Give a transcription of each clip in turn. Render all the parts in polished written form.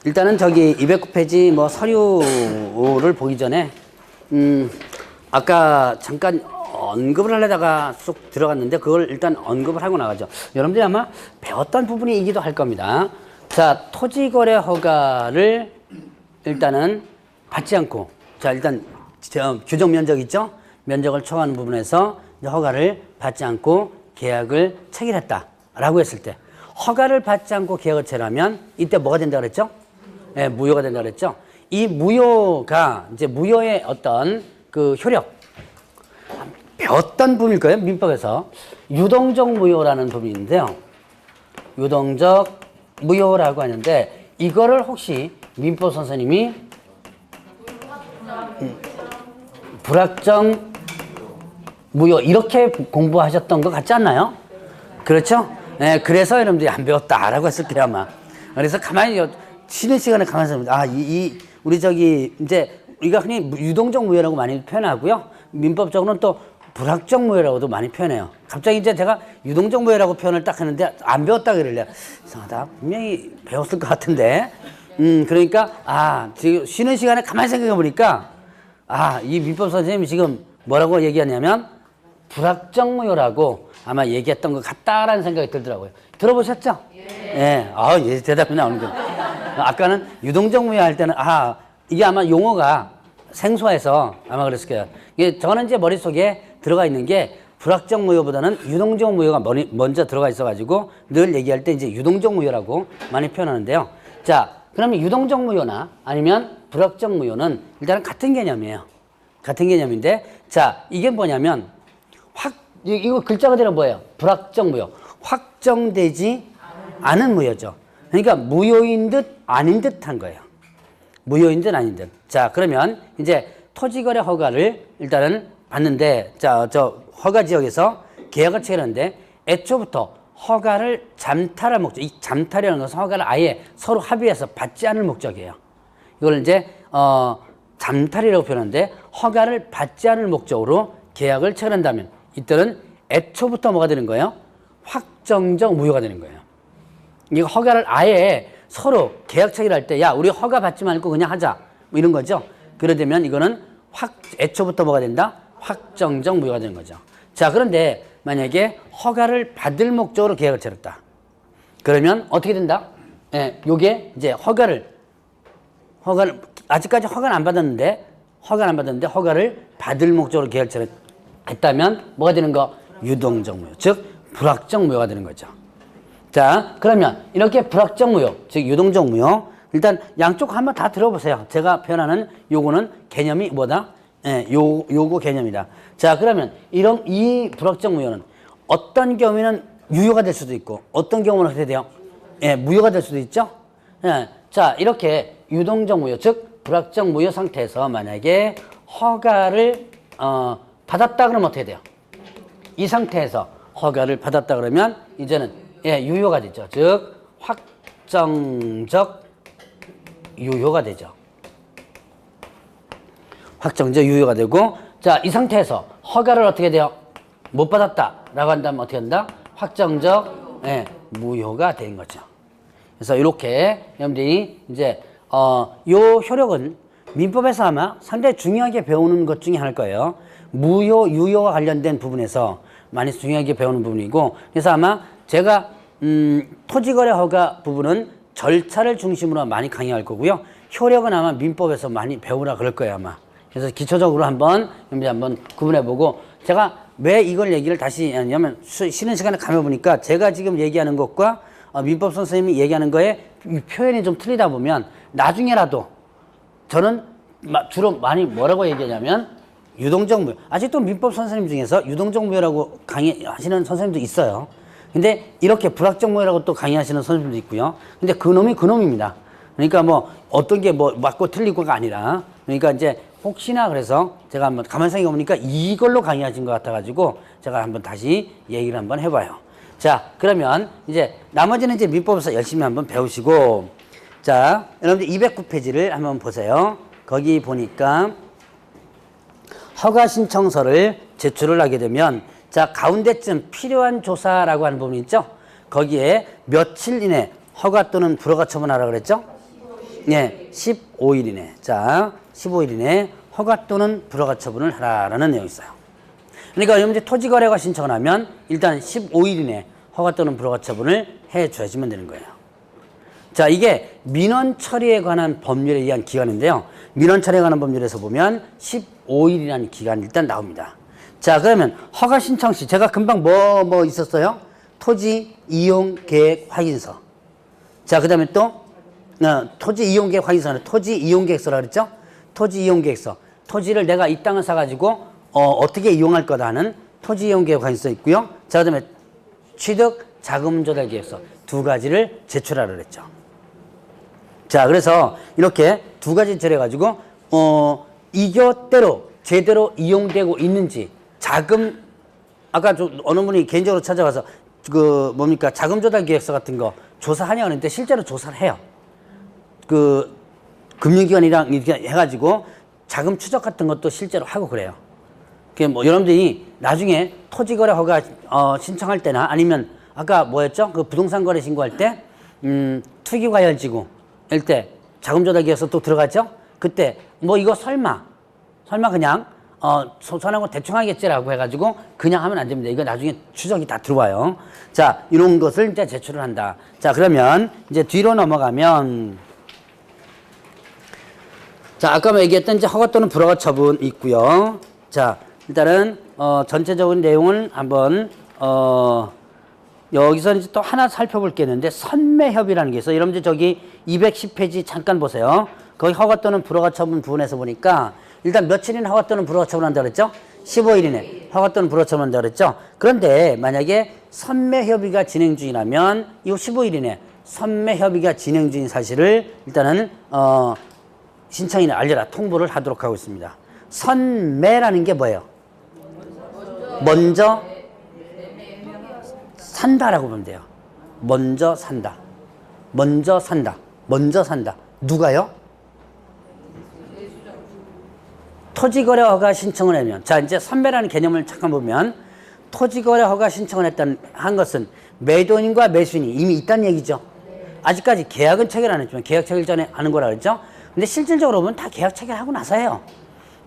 일단은 저기 209페이지 뭐 서류를 보기 전에 아까 잠깐 언급을 하려다가 쏙 들어갔는데 그걸 일단 언급을 하고 나가죠. 여러분들이 아마 배웠던 부분이기도 할 겁니다. 자, 토지거래 허가를 일단은 받지 않고, 자, 일단 규정 면적 있죠? 면적을 초과하는 부분에서 허가를 받지 않고 계약을 체결했다라고 했을 때, 허가를 받지 않고 계약을 체결하면 이때 뭐가 된다 그랬죠? 예, 무효가 된다 그랬죠? 이 무효가 이제 무효의 어떤 그 효력, 배웠던 부분일 거예요, 민법에서. 유동적 무효라는 부분인데요. 유동적 무효라고 하는데, 이거를 혹시 민법 선생님이 불확정 무효 이렇게 공부하셨던 것 같지 않나요? 그렇죠? 네, 그래서 여러분들이 안 배웠다라고 했을 거예요, 아마. 그래서 가만히 쉬는 시간에 가만히 있으면, 우리 저기, 이제, 우리가 흔히 유동적 무효라고 많이 표현하고요. 민법적으로는 또 불확정 무효라고도 많이 표현해요. 갑자기 이제 제가 유동적 무효라고 표현을 딱 했는데 안 배웠다 그러길래 이상하다. 분명히 배웠을 것 같은데. 그러니까, 지금 쉬는 시간에 가만히 생각해 보니까, 이 민법 선생님이 지금 뭐라고 얘기하냐면, 불확정 무효라고 아마 얘기했던 것 같다라는 생각이 들더라고요. 들어보셨죠? 예. 예, 대답이 나오는 거예요. 아까는 유동적 무효 할 때는, 이게 아마 용어가 생소해서 아마 그랬을 거예요. 이게 저는 이제 머릿속에 들어가 있는 게 불확정 무효보다는 유동적 무효가 먼저 들어가 있어가지고 늘 얘기할 때 이제 유동적 무효라고 많이 표현하는데요. 자, 그러면 유동적 무효나 아니면 불확정 무효는 일단은 같은 개념이에요. 같은 개념인데, 자, 이게 뭐냐면, 이거 글자 그대로 뭐예요? 불확정 무효. 확정되지 않은 무효죠. 그러니까 무효인 듯 아닌 듯 한 거예요. 무효인 듯 아닌 듯. 자, 그러면 이제 토지거래 허가를 일단은 받는데, 자, 저 허가 지역에서 계약을 체결하는데 애초부터 허가를 잠탈할 목적, 이 잠탈이라는 것은 허가를 아예 서로 합의해서 받지 않을 목적이에요. 이걸 이제 잠탈이라고 표현하는데, 허가를 받지 않을 목적으로 계약을 체결한다면 이때는 애초부터 뭐가 되는 거예요? 확정적 무효가 되는 거예요. 이 허가를 아예 서로 계약 체결할 때, 야, 우리 허가 받지 말고 그냥 하자, 뭐 이런 거죠. 그러되면 이거는 애초부터 뭐가 된다? 확정적 무효가 되는 거죠. 자, 그런데 만약에 허가를 받을 목적으로 계약을 체결했다. 그러면 어떻게 된다? 예, 요게 이제 허가를 아직까지 허가는 안 받았는데 허가를 받을 목적으로 계약을 체결했다면 뭐가 되는 거? 유동적 무효, 즉 불확정 무효가 되는 거죠. 자, 그러면 이렇게 불확정 무효, 즉 유동적 무효, 일단 양쪽 한번 다 들어보세요. 제가 표현하는 요거는 개념이 뭐다? 예, 요거 개념이다. 자, 그러면 이 불확정 무효는 어떤 경우에는 유효가 될 수도 있고 어떤 경우는 어떻게 돼요? 예, 무효가 될 수도 있죠. 예, 자, 이렇게 유동적 무효, 즉 불확정 무효 상태에서 만약에 허가를 받았다 그러면 어떻게 돼요? 이 상태에서 허가를 받았다 그러면 이제는 유효가 되죠. 즉 확정적 유효가 되죠. 확정적 유효가 되고, 자, 이 상태에서 허가를 어떻게 돼요? 못 받았다라고 한다면 어떻게 한다? 확정적 무효가 된 거죠. 그래서 이렇게 여러분들이 이제 요 효력은 민법에서 아마 상당히 중요하게 배우는 것 중에 하나일 거예요. 무효, 유효와 관련된 부분에서 많이 중요하게 배우는 부분이고, 그래서 아마 제가 토지거래 허가 부분은 절차를 중심으로 많이 강의할 거고요. 효력은 아마 민법에서 많이 배우라 그럴 거예요, 아마. 그래서 기초적으로 한번 구분해보고, 제가 왜 이걸 얘기를 다시 하냐면, 쉬는 시간에 가면 보니까 제가 지금 얘기하는 것과 민법 선생님이 얘기하는 거에 표현이 좀 틀리다 보면 나중에라도 저는 주로 많이 뭐라고 얘기하냐면 유동적 무효. 아직도 민법 선생님 중에서 유동적 무효라고 강의하시는 선생님도 있어요. 근데 이렇게 불확정 무효라고 또 강의하시는 선생님도 있고요. 근데 그놈이 그놈입니다. 그러니까 뭐 어떤 게 뭐 맞고 틀리고가 아니라, 그러니까 이제 혹시나 그래서 제가 한번 가만히 생각해 보니까 이걸로 강의하신 것 같아가지고 제가 한번 다시 얘기를 한번 해봐요. 자, 그러면 이제 나머지는 이제 민법에서 열심히 한번 배우시고, 자, 여러분들 209페이지를 한번 보세요. 거기 보니까 허가 신청서를 제출을 하게 되면, 자, 가운데쯤 필요한 조사라고 하는 부분이 있죠. 거기에 며칠 이내 허가 또는 불허가 처분하라고 그랬죠. 예, 15일 이내. 자, 15일 이내 허가 또는 불허가 처분을 하라라는 내용이 있어요. 그러니까 여러분들 토지거래가 신청을 하면 일단 15일 이내 허가 또는 불허가 처분을 해 주시면 되는 거예요. 자, 이게 민원 처리에 관한 법률에 의한 기간인데요. 민원 처리에 관한 법률에서 보면 15일이라는 기간이 일단 나옵니다. 자, 그러면 허가 신청 시 제가 금방 뭐 있었어요? 토지 이용 계획 확인서. 자, 그 다음에 또 토지 이용 계획 확인서는 토지 이용 계획서라 그랬죠? 토지 이용 계획서. 토지를 내가 이 땅을 사가지고 어떻게 이용할 거다 하는 토지 이용 계획 확인서 있고요. 자, 그 다음에 취득 자금 조달 계획서 두 가지를 제출하라 그랬죠. 자, 그래서 이렇게 두 가지 제출해가지고 이것대로 제대로 이용되고 있는지 자금 아까 어느 분이 개인적으로 찾아가서 그 뭡니까 자금 조달 계획서 같은 거 조사하냐고 했는데 실제로 조사를 해요. 그 금융기관이랑 이렇게 해가지고 자금 추적 같은 것도 실제로 하고 그래요. 그 뭐 여러분들이 나중에 토지거래 허가 신청할 때나 아니면 아까 뭐였죠? 그 부동산 거래 신고할 때 투기과열지구 일 때 자금 조달 계획서 또 들어갔죠? 그때 뭐 이거 설마 그냥 소산하고 대충 하겠지라고 해가지고 그냥 하면 안 됩니다. 이거 나중에 추적이 다 들어와요. 자, 이런 것을 이제 제출을 한다. 자, 그러면 이제 뒤로 넘어가면 자, 아까 뭐 얘기했던 이제 허가 또는 불허가 처분 있고요. 자, 일단은 전체적인 내용을 한번 여기서 이제 또 하나 살펴볼 게 있는데 선매협의라는 게 있어요. 여러분들 저기 210페이지 잠깐 보세요. 거기 허가 또는 불허가 처분 부분에서 보니까 일단 며칠 이내 허가 또는 불허가 처분한다고 그랬죠? 15일 이내 허가 또는 불허가 처분한다고 그랬죠? 그런데 만약에 선매협의가 진행 중이라면 이 15일 이내 선매협의가 진행 중인 사실을 일단은 신청인에 알려라 통보를 하도록 하고 있습니다. 선매라는 게 뭐예요? 먼저 산다라고 보면 돼요. 먼저 산다. 누가요? 토지거래 허가 신청을 하면 자 이제 선매라는 개념을 잠깐 보면 토지거래 허가 신청을 한 것은 매도인과 매수인이 이미 있다는 얘기죠. 아직까지 계약은 체결 안 했지만 계약 체결 전에 하는 거라 그랬죠. 근데 실질적으로 보면 다 계약 체결하고 나서 해요.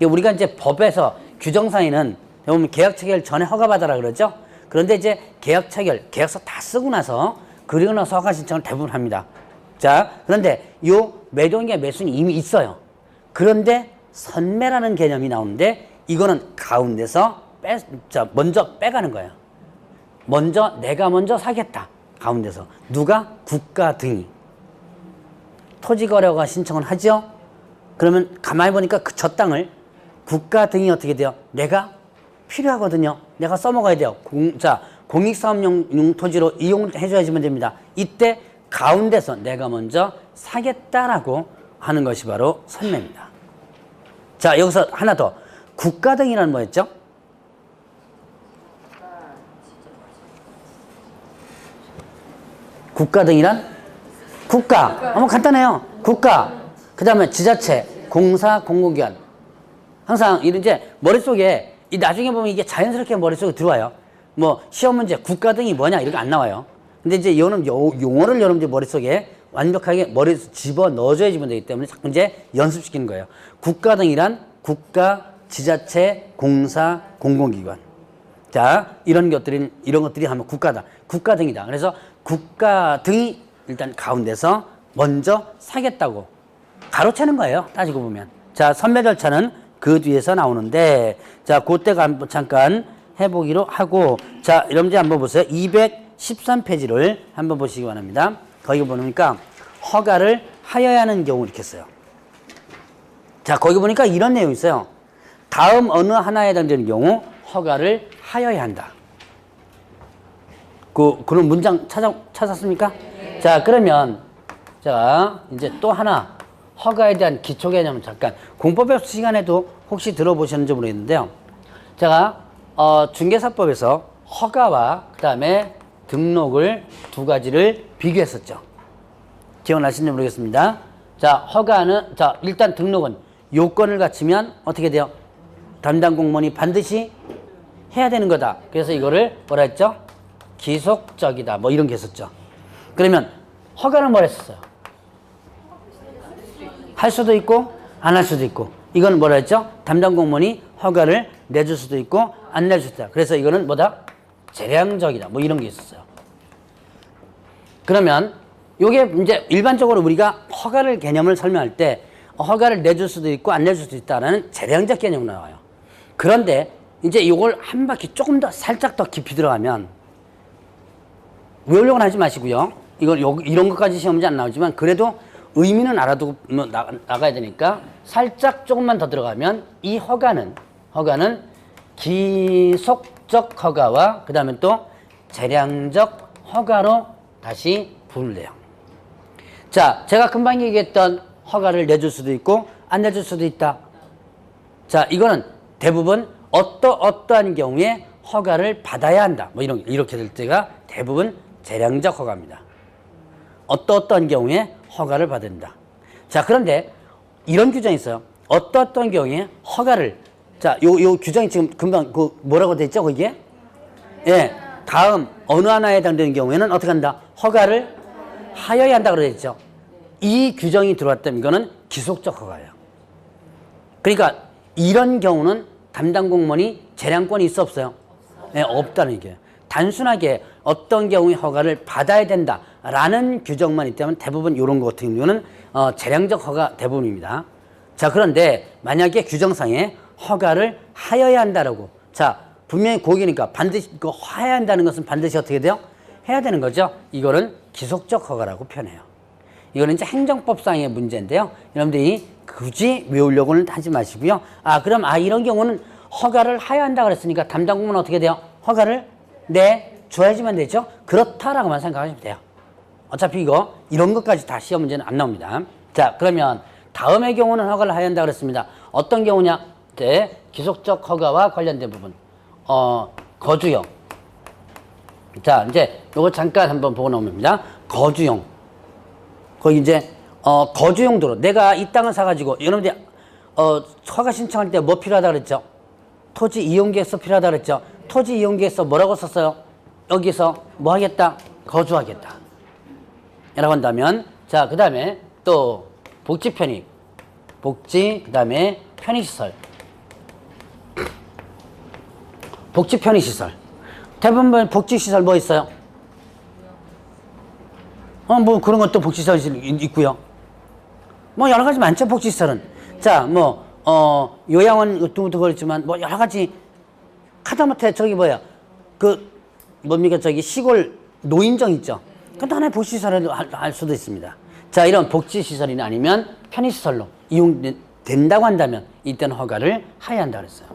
우리가 이제 법에서 규정상에는 보면 계약 체결 전에 허가받아라 그러죠. 그런데 이제 계약 체결, 계약서 다 쓰고 나서 그리고 나서 허가 신청을 대부분 합니다. 자, 그런데 요 매도인과 매수인이 이미 있어요. 그런데 선매라는 개념이 나오는데 이거는 가운데서 먼저 빼가는 거예요. 내가 먼저 사겠다. 가운데서. 누가? 국가 등이. 토지거래가 신청을 하죠. 그러면 가만히 보니까 저 땅을 국가 등이 어떻게 돼요? 내가 필요하거든요. 내가 써먹어야 돼요. 공익사업용 토지로 이용해줘야지만 됩니다. 이때 가운데서 내가 먼저 사겠다라고 하는 것이 바로 선매입니다. 자, 여기서 하나 더. 국가 등이라는 뭐였죠? 국가 등이란? 국가. 너무 간단해요. 국가. 그 다음에 지자체, 공사, 공공기관. 항상 이제 머릿속에 나중에 보면 이게 자연스럽게 머릿속에 들어와요. 뭐 시험 문제 국가 등이 뭐냐 이런 거 안 나와요. 근데 이제 용어를 여러분들 머릿속에 완벽하게 머릿속에 집어 넣어줘야지만 되기 때문에 자꾸 이제 연습시키는 거예요. 국가 등이란 국가, 지자체, 공사, 공공기관. 자, 이런 것들이 하면 국가다. 국가 등이다. 그래서 국가 등이 일단 가운데서 먼저 사겠다고 가로채는 거예요. 따지고 보면. 자, 선매 절차는 그 뒤에서 나오는데, 자, 그때가 한번 잠깐 해보기로 하고, 자, 여러분들 한번 보세요. 213페이지를 한번 보시기 바랍니다. 거기 보니까 허가를 하여야 하는 경우 이렇게 써요. 자, 거기 보니까 이런 내용이 있어요. 다음 어느 하나에 해당되는 경우 허가를 하여야 한다. 그런 문장 찾았습니까? 네. 자, 그러면 자, 이제 또 하나 허가에 대한 기초 개념을 잠깐 공법협 시간에도 혹시 들어보셨는지 모르겠는데요. 제가 중개사법에서 허가와 그 다음에 등록을 두 가지를 비교했었죠. 기억나시는지 모르겠습니다. 자, 허가는 일단 등록은 요건을 갖추면 어떻게 돼요? 담당 공무원이 반드시 해야 되는 거다. 그래서 이거를 뭐라 했죠? 기속적이다. 뭐 이런 게 있었죠. 그러면 허가는 뭘 했었어요? 할 수도 있고 안 할 수도 있고 이거는 뭐라 했죠? 담당 공무원이 허가를 내줄 수도 있고 안 내줄 수도 있다. 그래서 이거는 뭐다? 재량적이다. 뭐 이런 게 있었어요. 그러면 요게 이제 일반적으로 우리가 허가를 개념을 설명할 때 허가를 내줄 수도 있고 안 내줄 수도 있다라는 재량적 개념으로 나와요. 그런데 이제 이걸 한 바퀴 조금 더 살짝 더 깊이 들어가면 외우려고는 하지 마시고요. 이런 것까지 시험 문제 안 나오지만 그래도 의미는 알아두고 나가야 되니까 살짝 조금만 더 들어가면 이 허가는 기속적 허가와 그 다음에 또 재량적 허가로 다시 분류돼요. 자, 제가 금방 얘기했던 허가를 내줄 수도 있고 안 내줄 수도 있다. 자, 이거는 대부분 어떠한 경우에 허가를 받아야 한다. 뭐 이렇게 될 때가 대부분 재량적 허가입니다. 어떠한 경우에 허가를 받는다. 자, 그런데 이런 규정이 있어요. 어떠한 경우에 허가를 자, 요 규정이 지금 금방 뭐라고 돼 있죠, 거기에? 예. 다음 어느 하나에 해당되는 경우에는 어떻게 한다? 허가를 하여야 한다 그러죠. 이 규정이 들어왔다면 이거는 기속적 허가예요. 그러니까 이런 경우는 담당 공무원이 재량권이 있어 없어요? 네, 없다는 얘기예요. 단순하게 어떤 경우에 허가를 받아야 된다라는 규정만 있다면 대부분 이런 것 같은 경우는 재량적 허가 대부분입니다. 자, 그런데 만약에 규정상에 허가를 하여야 한다라고 자, 분명히 고기니까 반드시 하여야 한다는 것은 반드시 어떻게 돼요? 해야 되는 거죠. 이거는 기속적 허가라고 표현해요. 이거는 이제 행정법상의 문제인데요. 여러분들이 굳이 외우려고는 하지 마시고요. 그럼 이런 경우는 허가를 하여야 한다 그랬으니까 담당 공무원은 어떻게 돼요? 허가를 내줘야지만 되죠. 그렇다라고만 생각하시면 돼요. 어차피 이런 것까지 다 시험 문제는 안 나옵니다. 자, 그러면 다음의 경우는 허가를 하여야 한다 그랬습니다. 어떤 경우냐? 기속적 허가와 관련된 부분. 거주용. 자, 이제 요거 잠깐 한번 보고 나옵니다. 거주용. 거기 이제 거주용 도로. 내가 이 땅을 사가지고 여러분들이 허가 신청할 때 뭐 필요하다 그랬죠? 토지 이용계획서 필요하다 그랬죠? 토지 이용계획서 뭐라고 썼어요? 여기서 뭐 하겠다? 거주하겠다. 라고 한다면 자, 그 다음에 또 복지 편익. 복지, 그 다음에 편의시설. 복지 편의시설. 대부분 복지시설 뭐 있어요? 뭐 그런 것도 복지시설이 있고요. 뭐 여러 가지 많죠, 복지시설은. 자, 뭐 요양원 으뚱으뚱 그렇지만 뭐 여러 가지 하다못해 저기 뭡니까 저기 시골 노인정 있죠. 그것도 하나의 복지시설을 할 수도 있습니다. 자, 이런 복지시설이나 아니면 편의시설로 이용된다고 한다면 이때는 허가를 하여야 한다 그랬어요.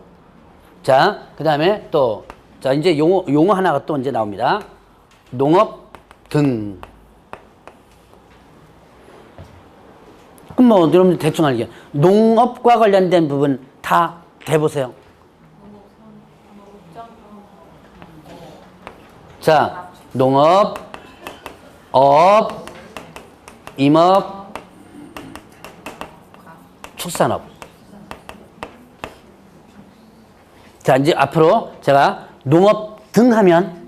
자, 그 다음에 또 자, 이제 용어 하나가 또 이제 나옵니다. 농업 등. 그럼 뭐 여러분들 대충 알게 농업과 관련된 부분 다 대보세요. 자, 농업, 어업, 임업, 축산업. 자, 이제 앞으로 제가 농업 등 하면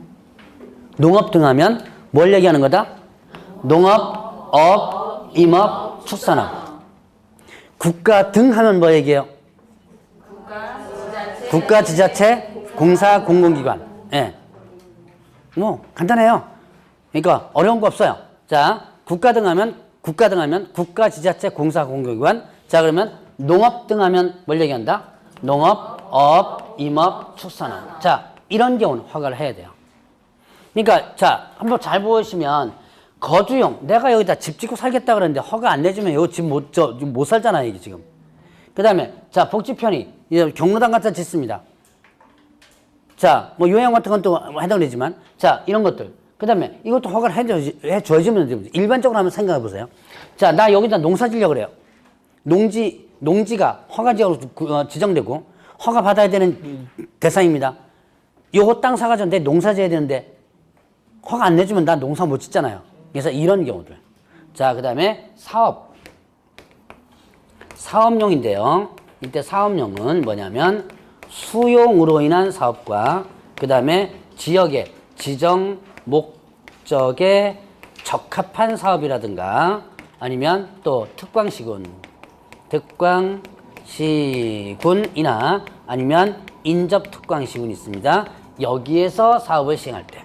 뭘 얘기하는 거다? 농업, 어업, 임업, 축산업. 국가 등 하면 뭐 얘기해요? 국가, 지자체, 공사, 공공기관. 예. 뭐 간단해요. 그러니까 어려운 거 없어요. 자, 국가 등 하면 국가, 지자체, 공사, 공공기관. 자, 그러면 농업 등 하면 뭘 얘기한다? 농업, 어업, 임업, 축산업. 자, 이런 경우는 허가를 해야 돼요. 그러니까 자, 한번 잘 보시면 거주용, 내가 여기다 집 짓고 살겠다 그러는데 허가 안 내주면 여기 집 못 살잖아요, 이게 지금. 그 다음에 자, 복지 편의, 경로당 갖다 짓습니다. 자, 뭐 요양 같은 건 또 해당되지만 자, 이런 것들. 그 다음에 이것도 허가를 해줘야지면 됩니다. 일반적으로 한번 생각해 보세요. 자, 나 여기다 농사 지려고 그래요. 농지가 허가지역으로 지정되고 허가 받아야 되는 대상입니다. 요거 땅 사가지고 내 농사 지어야 되는데 허가 안 내주면 나 농사 못 짓잖아요. 그래서 이런 경우들. 자, 그 다음에 사업용인데요. 이때 사업용은 뭐냐면 수용으로 인한 사업과 그 다음에 지역의 지정 목적에 적합한 사업이라든가 아니면 또 특광시군 특광시군이나 아니면 인접특광시군이 있습니다. 여기에서 사업을 시행할 때.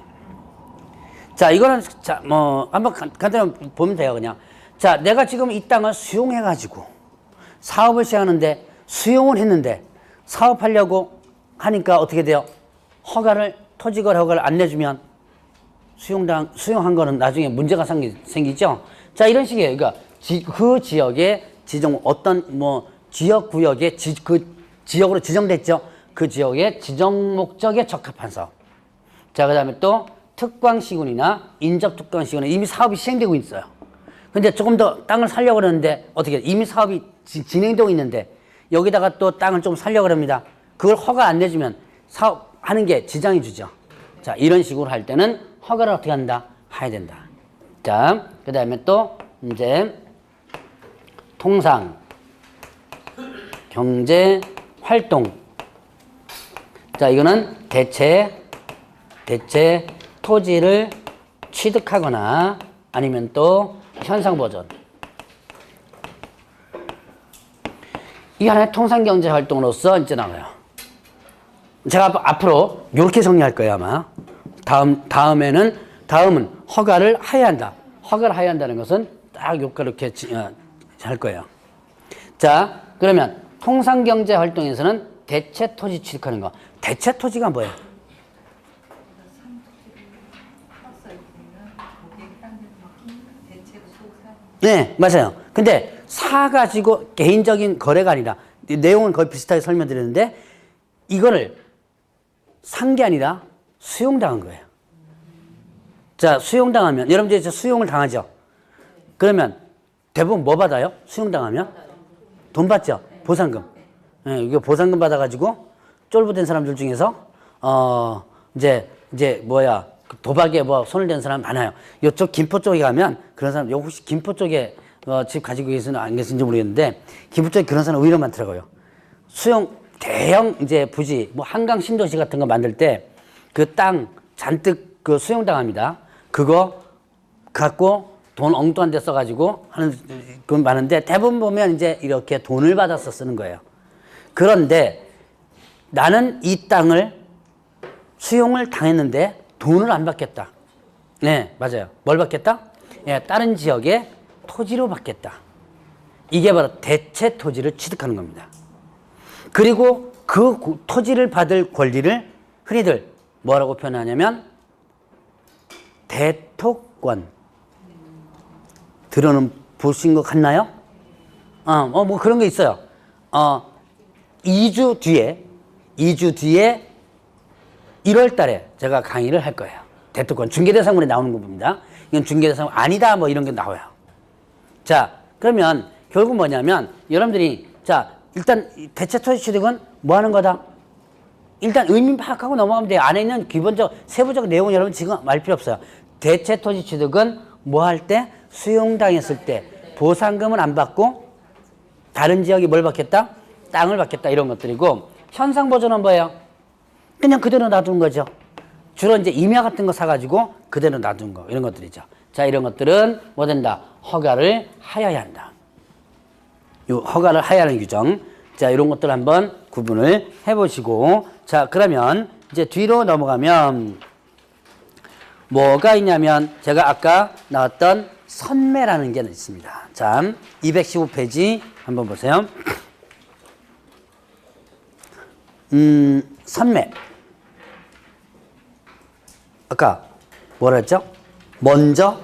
자, 이거는, 자, 뭐, 한번 간단히 보면 돼요, 그냥. 자, 내가 지금 이 땅을 수용해가지고 사업을 시행하는데 수용을 했는데 사업하려고 하니까 어떻게 돼요? 토지거래 허가를 안 내주면 수용한 거는 나중에 문제가 생기죠? 자, 이런 식이에요. 그러니까 그 지역의 어떤 지역구역에 그 지역으로 지정됐죠? 그 지역의 지정 목적에 적합한 사업. 자, 그 다음에 또 특광시군이나 인접특광시군은 이미 사업이 시행되고 있어요. 근데 조금 더 땅을 살려고 그러는데 어떻게 이미 사업이 진행되고 있는데 여기다가 또 땅을 좀 살려고 합니다. 그걸 허가 안 내주면 사업하는 게 지장이 주죠. 자, 이런 식으로 할 때는 허가를 어떻게 한다? 해야 된다. 자, 그 다음에 또 이제 통상 경제 활동. 자, 이거는 대체 토지를 취득하거나 아니면 또 현상 보존. 이 하나의 통상 경제 활동으로서 이제 나와요. 제가 앞으로 이렇게 정리할 거예요, 아마. 다음은 허가를 하여야 한다. 허가를 하여야 한다는 것은 딱 이렇게 할 거예요. 자, 그러면 통상 경제 활동에서는 대체 토지 취득하는 거. 대체 토지가 뭐예요? 네, 맞아요. 근데 사가지고 개인적인 거래가 아니라 내용은 거의 비슷하게 설명드렸는데 이거를 산 게 아니라 수용당한 거예요. 자, 수용당하면 여러분들 이제 수용을 당하죠. 그러면 대부분 뭐 받아요? 수용당하면 돈 받죠. 보상금. 네, 이거 보상금 받아가지고 쫄부된 사람들 중에서 이제 도박에 손을 댄 사람 많아요. 이쪽 김포 쪽에 가면 그런 사람, 혹시 김포 쪽에 집 가지고 계시는 안 계신지 모르겠는데 김포 쪽에 그런 사람 오히려 많더라고요. 대형 이제 부지, 한강 신도시 같은 거 만들 때 그 땅 잔뜩 그 수용당합니다. 그거 갖고 돈 엉뚱한 데 써가지고 하는 건 많은데 대부분 보면 이제 이렇게 돈을 받아서 쓰는 거예요. 그런데 나는 이 땅을 수용을 당했는데 돈을 안 받겠다. 네, 맞아요. 뭘 받겠다? 예, 다른 지역의 토지로 받겠다. 이게 바로 대체 토지를 취득하는 겁니다. 그리고 그 토지를 받을 권리를 흔히들 뭐라고 표현하냐면 대토권. 들어는 보신 것 같나요? 뭐 그런 게 있어요. 2주 뒤에 1월 달에 제가 강의를 할 거예요. 대토권 중개대상물에 나오는 겁니다. 이건 중개대상물 아니다 뭐 이런 게 나와요. 자, 그러면 결국 뭐냐면 여러분들이 자, 일단 대체 토지 취득은 뭐 하는 거다? 일단 의미 파악하고 넘어가면 돼요. 안에 있는 기본적 세부적 내용은 여러분 지금 알 필요 없어요. 대체 토지 취득은 뭐 할 때? 수용당했을 때 보상금은 안 받고 다른 지역이 뭘 받겠다? 땅을 받겠다 이런 것들이고 현상 보존은 뭐예요? 그냥 그대로 놔둔 거죠. 주로 이제 임야 같은 거 사가지고 그대로 놔둔 거 이런 것들이죠. 자, 이런 것들은 뭐 된다? 허가를 하여야 한다. 요 허가를 하여야 하는 규정. 자, 이런 것들 한번 구분을 해보시고 자, 그러면 이제 뒤로 넘어가면 뭐가 있냐면 제가 아까 나왔던 선매라는 게 있습니다. 자, 215페이지 한번 보세요. 선매. 아까 뭐라 했죠? 먼저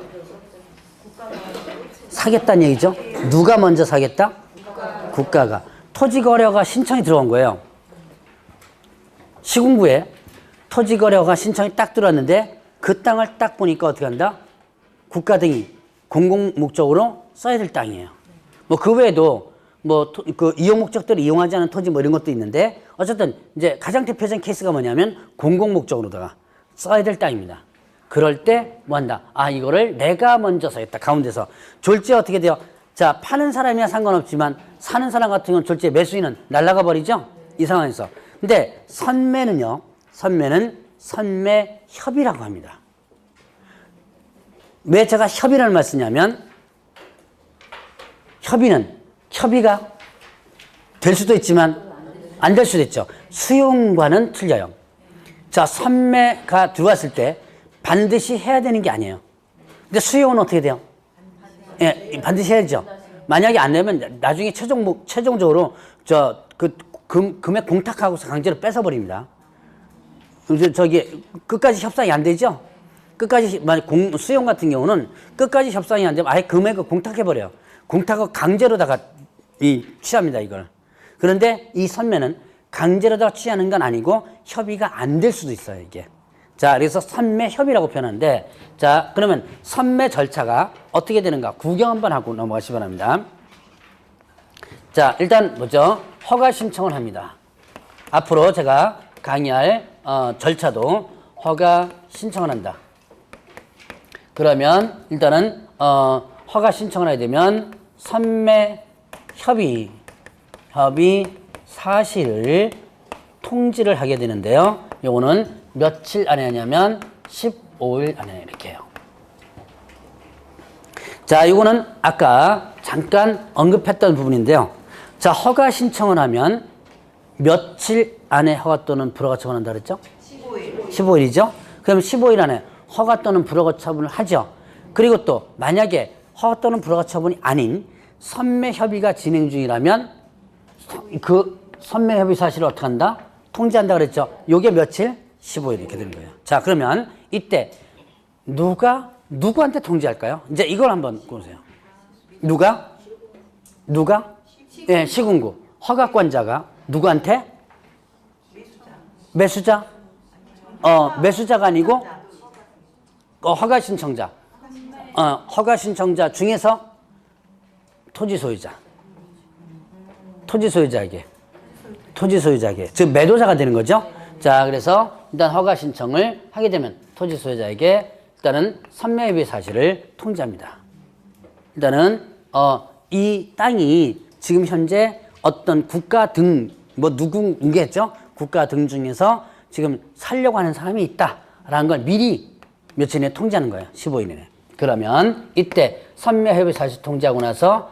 사겠다는 얘기죠. 누가 먼저 사겠다? 국가가. 토지거래가 신청이 들어온 거예요. 시군구에 토지거래가 신청이 딱 들어왔는데 그 땅을 딱 보니까 어떻게 한다? 국가 등이 공공목적으로 써야 될 땅이에요. 뭐 그 외에도 그 이용 목적대로 이용하지 않은 토지 뭐 이런 것도 있는데 어쨌든 이제 가장 대표적인 케이스가 뭐냐면 공공목적으로다가 써야 될 땅입니다. 그럴 때 뭐 한다? 이거를 내가 먼저 사겠다. 가운데서. 졸지에 어떻게 돼요? 자, 파는 사람이야 상관없지만 사는 사람 같은 경우는 졸지에 매수인은 날아가 버리죠? 이 상황에서. 근데 선매는요. 선매는 선매협의라고 합니다. 왜 제가 협의라는 말 쓰냐면 협의가 될 수도 있지만 안 될 수도 있죠. 수용과는 틀려요. 자, 선매가 들어왔을 때 반드시 해야 되는 게 아니에요. 근데 수용은 어떻게 돼요? 예, 반드시 해야죠. 만약에 안 되면 나중에 최종적으로 금액 공탁하고서 강제로 뺏어버립니다. 저기 끝까지 협상이 안 되죠? 끝까지 수용 같은 경우는 끝까지 협상이 안 되면 아예 금액을 공탁해버려요. 공탁을 강제로다가 취합니다, 이걸. 그런데 이 선매는 강제로다가 취하는 건 아니고 협의가 안 될 수도 있어요, 이게. 자, 그래서 선매 협의라고 표현하는데, 자, 그러면 선매 절차가 어떻게 되는가 구경 한번 하고 넘어가시기 바랍니다. 자, 일단 뭐죠? 허가 신청을 합니다. 앞으로 제가 강의할 절차도 허가 신청을 한다. 그러면 일단은 허가 신청을 하게 되면 선매 협의 사실을 통지를 하게 되는데요. 요거는 며칠 안에 하냐면 15일 안에 이렇게 해요. 자, 이거는 아까 잠깐 언급했던 부분인데요. 자, 허가 신청을 하면 며칠 안에 허가 또는 불허가 처분한다 그랬죠? 15일. 15일이죠? 그럼 15일 안에 허가 또는 불허가 처분을 하죠. 그리고 또 만약에 허가 또는 불허가 처분이 아닌 선매 협의가 진행 중이라면 그 선매 협의 사실을 어떻게 한다? 통지한다 그랬죠? 요게 며칠? 15일 이렇게 되는 거예요. 자, 그러면 이때 누구한테 통지할까요? 이제 이걸 한번 보세요. 누가? 예, 시군구. 허가권자가 누구한테? 매수자? 매수자가 아니고 허가 신청자. 허가 신청자 중에서 토지 소유자에게. 즉 매도자가 되는 거죠. 자, 그래서 일단 허가 신청을 하게 되면 토지 소유자에게 일단은 선매협의 사실을 통지합니다. 일단은 이 땅이 지금 현재 어떤 국가 등 누구겠죠? 국가 등 중에서 지금 살려고 하는 사람이 있다라는 걸 미리 며칠 내에 통지하는 거예요. 15일 내에. 그러면 이때 선매협의 사실 통지하고 나서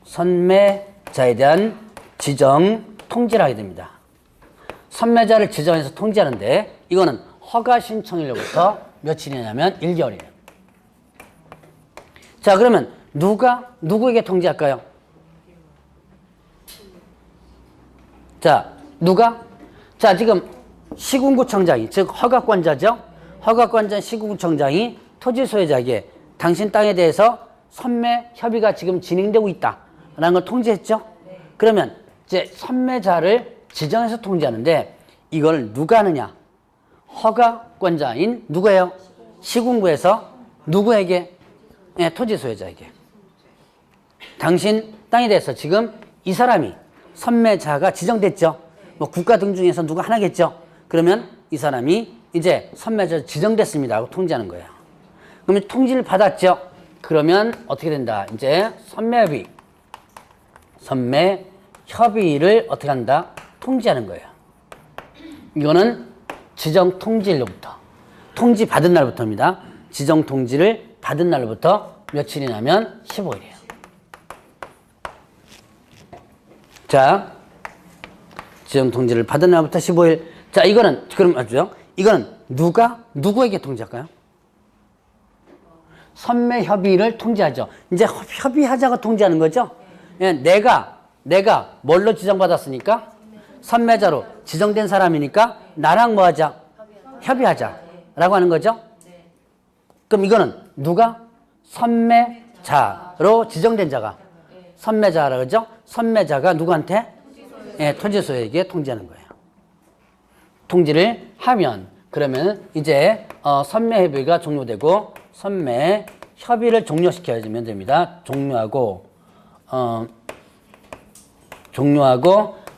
선매자에 대한 지정 통지를 하게 됩니다. 선매자를 지정해서 통지하는데 이거는 허가 신청일로부터 며칠이냐면 1개월이에요. 자, 그러면 누구에게 통지할까요? 자, 자, 지금 시군구청장이, 즉 허가권자죠? 허가권자 시군구청장이 토지 소유자에게 당신 땅에 대해서 선매 협의가 지금 진행되고 있다라는 걸 통지했죠? 그러면 이제 선매자를 지정해서 통지하는데 이걸 누가 하느냐? 허가권자인 누구예요? 시군구에서 누구에게? 네, 토지 소유자에게. 당신 땅에 대해서 지금 이 사람이 선매자가 지정됐죠? 뭐 국가 등 중에서 누구 하나겠죠? 그러면 이 사람이 이제 선매자 지정됐습니다 하고 통지하는 거예요. 그러면 통지를 받았죠? 그러면 어떻게 된다? 이제 선매협의를 어떻게 한다? 통지하는 거예요. 이거는 지정 통지일로부터, 통지 받은 날부터입니다. 지정 통지를 받은 날부터 며칠이냐면 15일이에요. 자, 지정 통지를 받은 날부터 15일. 자, 이거는 그럼 맞죠? 이거는 누구에게 통지할까요? 선매 협의를 통지하죠. 이제 협의하자가 통지하는 거죠. 예, 내가 뭘로 지정받았으니까 선매자로 지정된 사람이니까 나랑 뭐 하자? 협의하자라고 하는 거죠. 그럼 이거는 누가? 선매자로 지정된 자가 선매자라고 그러죠. 선매자가 누구한테? 예, 토지 소유에게 통지하는 거예요. 통지를 하면 그러면 이제 선매협의가 종료되고 선매협의를 종료시켜주면 됩니다. 종료하고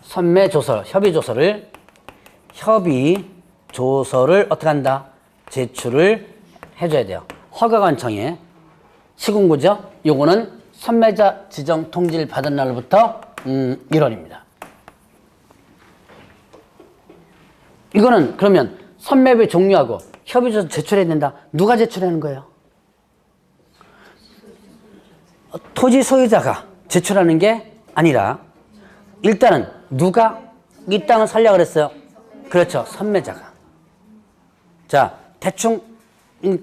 선매조서, 협의조서를 어떻게 한다? 제출을 해줘야 돼요. 허가관청에 시군구죠. 요거는 선매자 지정 통지를 받은 날부터 1월입니다. 이거는 그러면 선매협의 종료하고 협의조서 제출해야 된다. 누가 제출하는 거예요? 토지 소유자가 제출하는 게 아니라 일단은 누가 이 땅을 살려고 그랬어요? 그렇죠. 선매자가. 자, 대충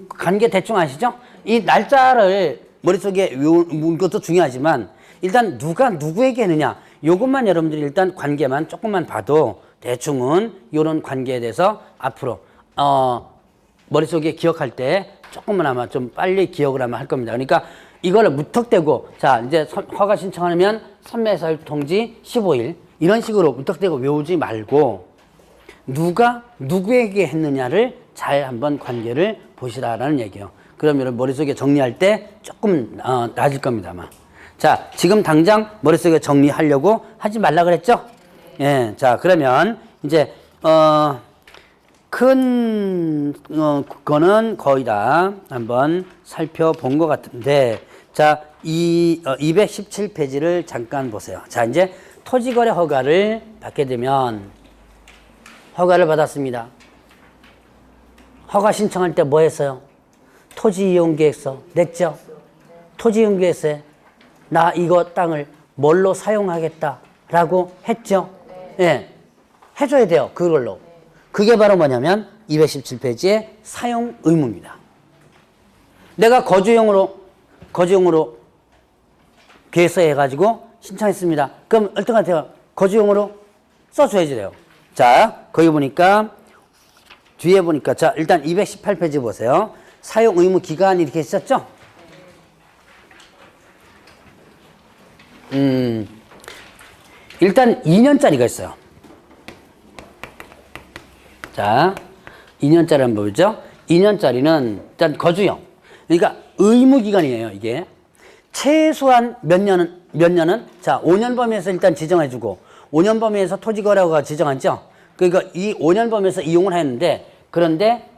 관계 대충 아시죠? 이 날짜를 머릿속에 외우는 것도 중요하지만 일단 누가 누구에게 했느냐 요것만 여러분들이 일단 관계만 조금만 봐도 대충은 이런 관계에 대해서 앞으로 머릿속에 기억할 때 조금만 아마 좀 빨리 기억을 아마 할 겁니다. 그러니까 이거를 무턱대고 자 이제 허가 신청하면 선매설 통지 15일 이런 식으로 무턱대고 외우지 말고 누가 누구에게 했느냐를 잘 한번 관계를 보시라라는 얘기예요. 그러면 머릿속에 정리할 때 조금 나아질 겁니다 아마. 자 지금 당장 머릿속에 정리하려고 하지 말라 그랬죠? 예, 자 그러면 이제 큰 거는 거의 다 한번 살펴본 것 같은데 자, 217페이지를 잠깐 보세요. 자, 이제 토지거래 허가를 받게 되면 허가를 받았습니다. 허가 신청할 때 뭐 했어요? 토지이용계획서 냈죠? 토지이용계획서에 나 이거 땅을 뭘로 사용하겠다라고 했죠? 예, 해줘야 돼요. 그걸로. 그게 바로 뭐냐면 217페이지의 사용 의무입니다. 내가 거주용으로 계획서 해가지고 신청했습니다. 그럼 얼떨같아요. 거주용으로 써줘야지 돼요. 자, 거기 보니까 뒤에 보니까 자 일단 218페이지 보세요. 사용 의무 기간 이렇게 있었죠? 일단 2년짜리가 있어요. 자, 2년짜리 한번 보죠. 2년짜리는 일단 거주용. 그러니까 의무기간이에요, 이게. 최소한 몇 년은, 자, 5년 범위에서 일단 지정해주고, 5년 범위에서 토지거래허가 지정하죠? 그러니까 이 5년 범위에서 이용을 했는데, 그런데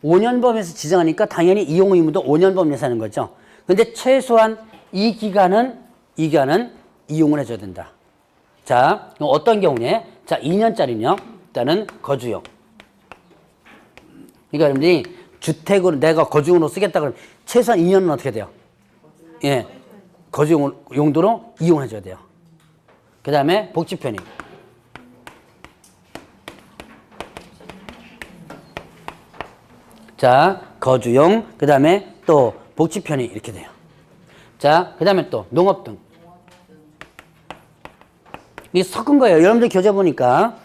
5년 범위에서 지정하니까 당연히 이용 의무도 5년 범위에서 하는 거죠. 근데 최소한 이 기간은 이용을 해줘야 된다. 자, 어떤 경우에? 자, 2년짜리는요, 일단은 거주용. 그러니까 여러분들이 주택으로 내가 거주용으로 쓰겠다 그러면 최소한 2년은 어떻게 돼요? 예, 거주용 용도로 이용해줘야 돼요. 그 다음에 복지 편의. 자, 거주용, 그 다음에 또 복지 편의 이렇게 돼요. 자, 그 다음에 또 농업 등. 이 섞은 거예요. 여러분들 교재 보니까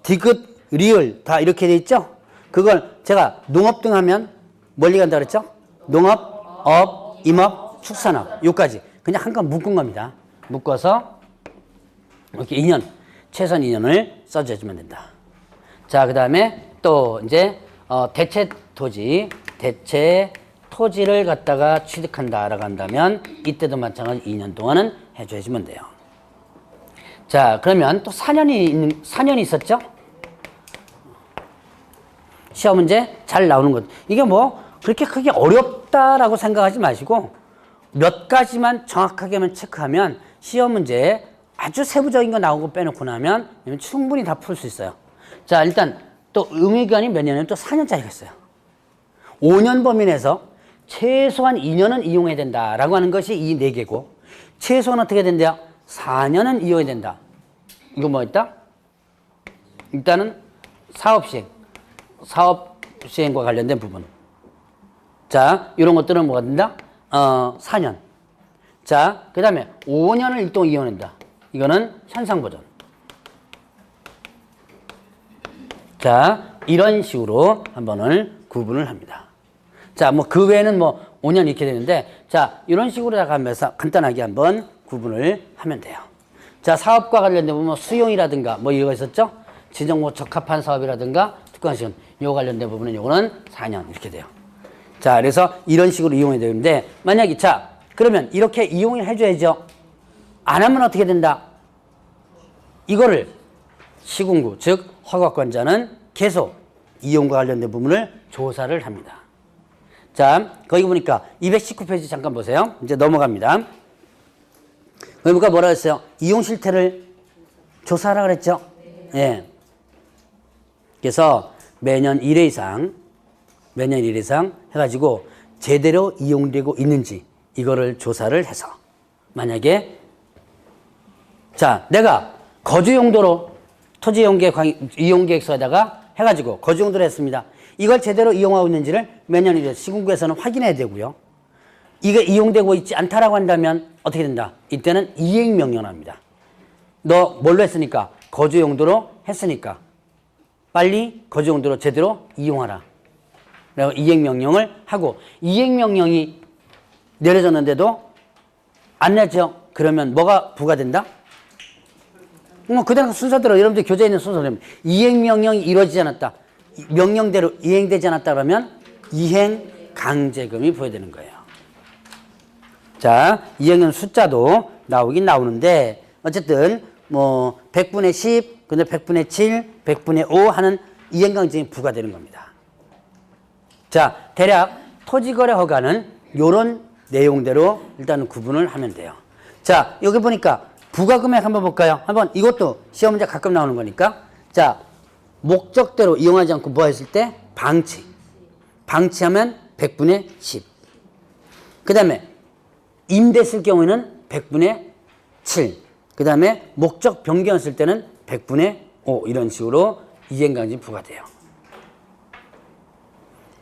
디귿, 리을 다 이렇게 돼 있죠? 그걸 제가 농업 등 하면 멀리 간다 그랬죠? 농업, 업, 임업, 축산업 요까지 그냥 한칸 묶은 겁니다. 묶어서 이렇게 2년, 최소한 2년을 써주면 된다. 자, 그 다음에 또 이제 대체 토지를 갖다가 취득한다라고 한다면 이때도 마찬가지 2년 동안은 해줘야지면 돼요. 자, 그러면 또 4년이 있었죠? 시험 문제 잘 나오는 것. 이게 뭐 그렇게 크게 어렵다라고 생각하지 마시고 몇 가지만 정확하게만 체크하면 시험 문제에 아주 세부적인 거 나오고 빼놓고 나면 충분히 다 풀 수 있어요. 자, 일단 또 의무기간이 몇 년이면 또 4년짜리가 있어요. 5년 범위 내에서 최소한 2년은 이용해야 된다라고 하는 것이 이 4개고 최소한 어떻게 된대요? 4년은 이용해야 된다. 이거 뭐 있다? 일단은 사업 시행과 관련된 부분. 자, 이런 것들은 뭐가 된다? 4년. 자, 그 다음에 5년을 일동 이용한다. 이거는 현상보전. 자, 이런 식으로 한 번을 구분을 합니다. 자, 뭐 그 외에는 뭐 5년 이렇게 되는데, 자, 이런 식으로 하면서 간단하게 한번 구분을 하면 돼요. 자, 사업과 관련된 부분 수용이라든가 뭐 이거 있었죠? 지정 뭐 적합한 사업이라든가 특권시험 요 관련된 부분은 요거는 4년 이렇게 돼요. 자, 그래서 이런 식으로 이용이 되는데 만약에 자, 그러면 이렇게 이용을 해줘야죠. 안 하면 어떻게 된다? 이거를 시군구 즉 허가권자는 계속 이용과 관련된 부분을 조사를 합니다. 자, 거기 보니까 219페이지 잠깐 보세요. 이제 넘어갑니다. 그러니까 뭐라 했어요? 이용 실태를 조사하라 그랬죠? 예. 그래서 매년 1회 이상 해가지고 제대로 이용되고 있는지 이거를 조사를 해서 만약에 자, 내가 거주 용도로 토지 이용 계획서에다가 해가지고 거주 용도로 했습니다. 이걸 제대로 이용하고 있는지를 매년 이제 시군구에서는 확인해야 되고요. 이게 이용되고 있지 않다라고 한다면 어떻게 된다? 이때는 이행명령을 합니다. 너 뭘로 했으니까? 거주 용도로 했으니까 빨리 거주 용도로 제대로 이용하라. 그리고 이행명령을 하고, 이행명령이 내려졌는데도 안 내죠? 그러면 뭐가 부과된다? 그다음 순서대로 여러분들 교재에 있는 순서대로 이행명령이 이루어지지 않았다. 명령대로 이행되지 않았다 그러면 이행강제금이 부여되는 거예요. 자, 이행은 숫자도 나오긴 나오는데 어쨌든 뭐 100분의 10, 근데 100분의 7, 100분의 5 하는 이행강제금이 부과되는 겁니다. 자, 대략 토지거래 허가는 요런 내용대로 일단 구분을 하면 돼요. 자, 여기 보니까 부과금액 한번 볼까요? 한번 이것도 시험 문제 가끔 나오는 거니까. 자, 목적대로 이용하지 않고 뭐 했을 때? 방치. 방치하면 100분의 10. 그 다음에 임대했을 경우에는 100분의 7. 그 다음에 목적 변경했을 때는 100분의 5. 이런 식으로 이행강제금이 부과돼요.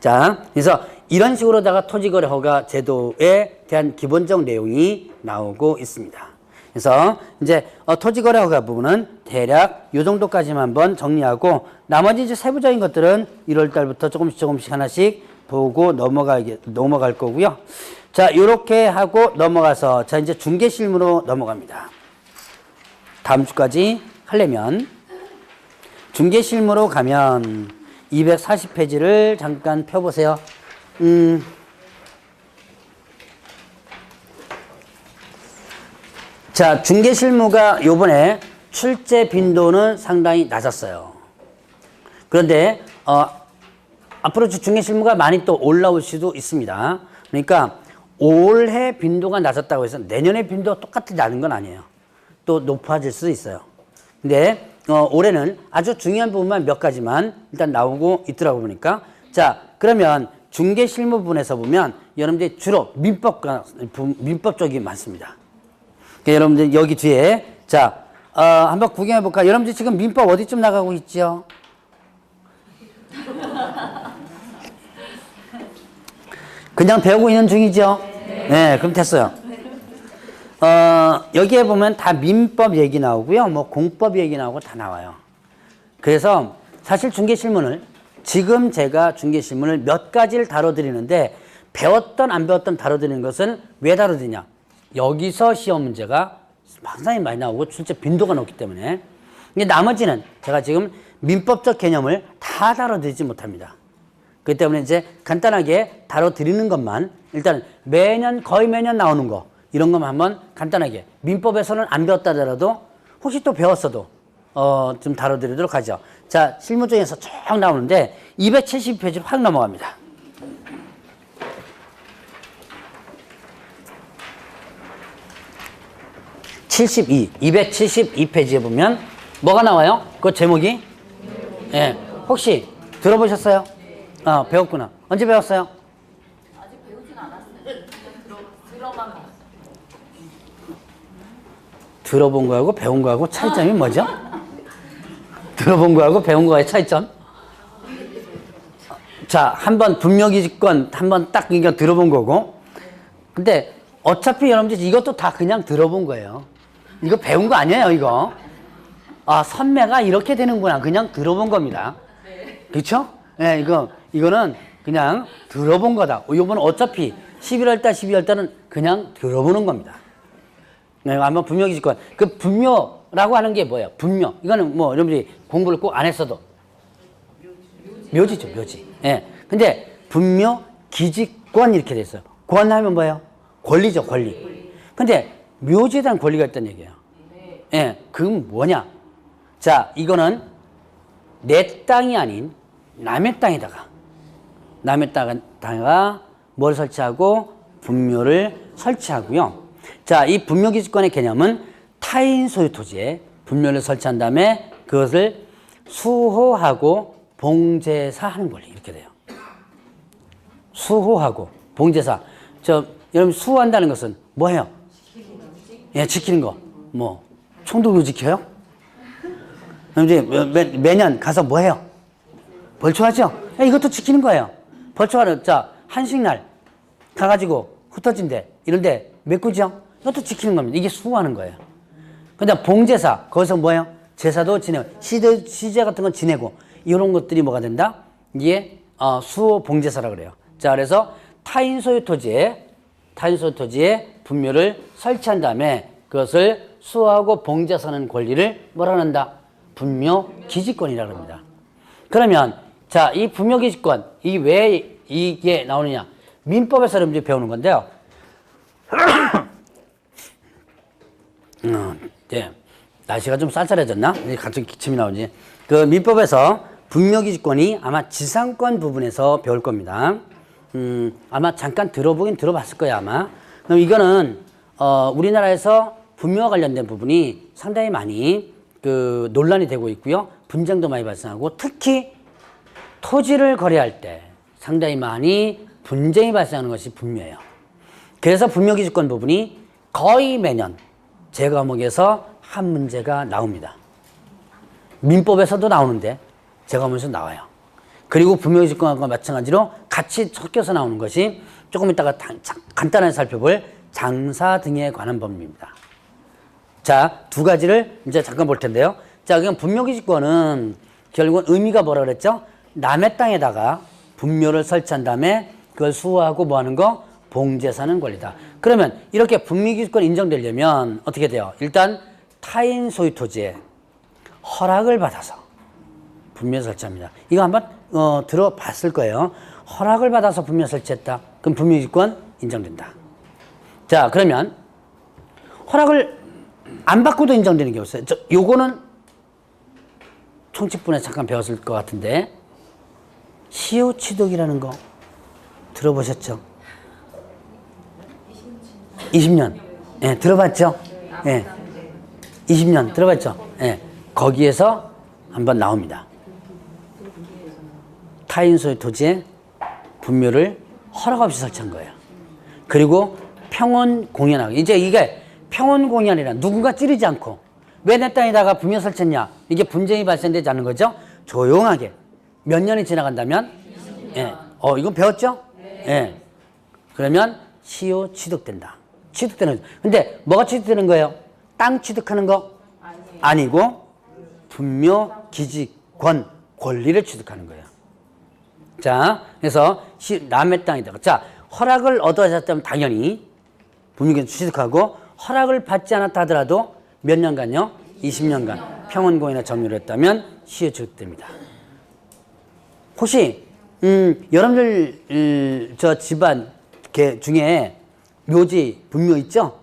자, 그래서 이런 식으로다가 토지거래 허가 제도에 대한 기본적 내용이 나오고 있습니다. 그래서 이제 토지거래 허가 부분은 대략 이 정도까지만 한번 정리하고 나머지 이제 세부적인 것들은 1월 달부터 조금씩 하나씩 보고 넘어갈 거고요. 자, 요렇게 하고 넘어가서 자, 이제 중개 실무로 넘어갑니다. 다음 주까지 하려면 중개 실무로 가면 240페이지를 잠깐 펴보세요. 자, 중개 실무가 요번에 출제 빈도는 상당히 낮았어요. 그런데 앞으로 중개 실무가 많이 또 올라올 수도 있습니다. 그러니까 올해 빈도가 낮았다고 해서 내년에 빈도가 똑같이 낮은 건 아니에요. 또 높아질 수도 있어요. 근데 올해는 아주 중요한 부분만 몇 가지만 일단 나오고 있더라고 보니까. 자, 그러면 중개 실무 부분에서 보면 여러분들이 주로 민법 쪽이 많습니다. 여러분들 여기 뒤에 자, 한번 구경해 볼까요? 여러분들 지금 민법 어디쯤 나가고 있죠? 그냥 배우고 있는 중이죠? 네, 그럼 됐어요. 여기에 보면 다 민법 얘기 나오고요. 뭐 공법 얘기 나오고 다 나와요. 그래서 사실 중개실무를 지금 제가 중개실무를 몇 가지를 다뤄드리는데 배웠던 안 배웠던 다뤄드리는 것은 왜 다뤄드리냐? 여기서 시험 문제가 상당히 많이 나오고 출제 빈도가 높기 때문에. 근데 나머지는 제가 지금 민법적 개념을 다 다뤄드리지 못합니다. 그렇기 때문에 이제 간단하게 다뤄드리는 것만 일단 거의 매년 나오는 거 이런 것만 한번 간단하게 민법에서는 안 배웠다 하더라도 혹시 또 배웠어도 좀 다뤄드리도록 하죠. 자, 실무 중에서 쭉 나오는데 270페이지로 확 넘어갑니다. (72) 272페이지에 보면 뭐가 나와요? 그 제목이? 예. 혹시 들어보셨어요? 배웠구나. 언제 배웠어요? 아직 배우진 않았어요. 들어만 봤어요. 들어본 거하고 배운 거하고 차이점이 뭐죠? 들어본 거하고 배운 거의 차이점? 자, 한번 분명기지권 한번 딱 그러니까 들어본 거고. 근데 어차피 여러분들 이것도 다 그냥 들어본 거예요. 이거 배운 거 아니에요, 이거. 선매가 이렇게 되는구나. 그냥 들어본 겁니다. 그렇죠? 네, 이거는 그냥 들어본 거다. 이번은 어차피 11월 달, 12월 달은 그냥 들어보는 겁니다. 네, 한번 분묘기지권. 그 분묘라고 하는 게 뭐예요? 분묘. 이거는 뭐 여러분들이 공부를 꼭 안 했어도 묘지죠, 묘지. 예. 네. 근데 분묘, 기지권 이렇게 돼 있어요. 권하면 뭐예요? 권리죠, 권리. 근데 묘지에 대한 권리가 있다는 얘기예요. 예. 네. 그건 뭐냐? 자, 이거는 내 땅이 아닌 남의 땅에다가 뭘 설치하고 분묘를 설치하고요. 자, 이 분묘기지권의 개념은 타인 소유 토지에 분묘를 설치한 다음에 그것을 수호하고 봉제사하는 권리 이렇게 돼요. 수호하고 봉제사. 여러분 수호한다는 것은 뭐예요? 예, 지키는 거. 뭐 총독도 지켜요? 그럼 이제 매년 가서 뭐 해요? 벌초하죠? 이것도 지키는 거예요. 벌초하는, 자, 한식날 가가지고 흩어진대. 이런데 메꾸죠? 이것도 지키는 겁니다. 이게 수호하는 거예요. 근데 봉제사, 거기서 뭐예요? 제사도 지내고, 시제 같은 건 지내고, 이런 것들이 뭐가 된다? 이게, 수호 봉제사라 그래요. 자, 그래서 타인 소유 토지에 분묘를 설치한 다음에 그것을 수호하고 봉제사는 권리를 뭐라 한다? 분묘 기지권이라고 합니다. 그러면, 자, 이 분묘 기지권, 이 왜 이게 나오느냐? 민법에서 여러분들이 배우는 건데요. 네. 날씨가 좀 쌀쌀해졌나? 갑자기 기침이 나오지. 그 민법에서 분묘기지권이 아마 지상권 부분에서 배울 겁니다. 아마 잠깐 들어보긴 들어봤을 거예요, 아마. 그럼 이거는, 우리나라에서 분묘와 관련된 부분이 상당히 많이 그 논란이 되고 있고요. 분쟁도 많이 발생하고, 특히 토지를 거래할 때 상당히 많이 분쟁이 발생하는 것이 분묘예요. 그래서 분묘기지권 부분이 거의 매년 제 과목에서 한 문제가 나옵니다. 민법에서도 나오는데 제 과목에서 나와요. 그리고 분묘기지권과 마찬가지로 같이 섞여서 나오는 것이 조금 이따가 간단하게 살펴볼 장사 등에 관한 법입니다. 자, 두 가지를 이제 잠깐 볼 텐데요. 자, 그럼 분묘기지권은 결국은 의미가 뭐라 그랬죠? 남의 땅에다가 분묘를 설치한 다음에 그걸 수호하고 뭐 하는 거? 봉제사는 권리다. 그러면 이렇게 분묘기지권이 인정되려면 어떻게 돼요? 일단 타인 소유 토지에 허락을 받아서 분묘 설치합니다. 이거 한번 들어봤을 거예요. 허락을 받아서 분묘 설치했다. 그럼 분묘기지권 인정된다. 자, 그러면 허락을 안 받고도 인정되는 게 없어요. 요거는 총칙분에 잠깐 배웠을 것 같은데 시효취득이라는 거 들어보셨죠? 20년. 예, 들어봤죠? 예. 20년 들어봤죠? 예. 거기에서 한번 나옵니다. 타인 소유 토지에 분묘를 허락 없이 설치한 거예요. 그리고 평원 공연하고, 이제 이게 평원 공연이라 누군가 찌르지 않고 왜 내 땅에다가 분묘 설치했냐? 이게 분쟁이 발생되지 않는 거죠? 조용하게 몇 년이 지나간다면, 예. 이건 배웠죠? 예. 그러면 시효 취득된다. 취득되는 거죠. 근데 뭐가 취득되는 거예요? 땅 취득하는 거? 아니고 분묘 기지권 권리를 취득하는 거예요. 자, 그래서 남의 땅에다가, 자, 허락을 얻어졌다면 당연히 분묘기지권 취득하고, 허락을 받지 않았다 하더라도 몇 년간요? 20년간 평원공연에 점유를 했다면 시효 취득됩니다. 혹시 여러분들 저 집안 중에 묘지 분묘 있죠?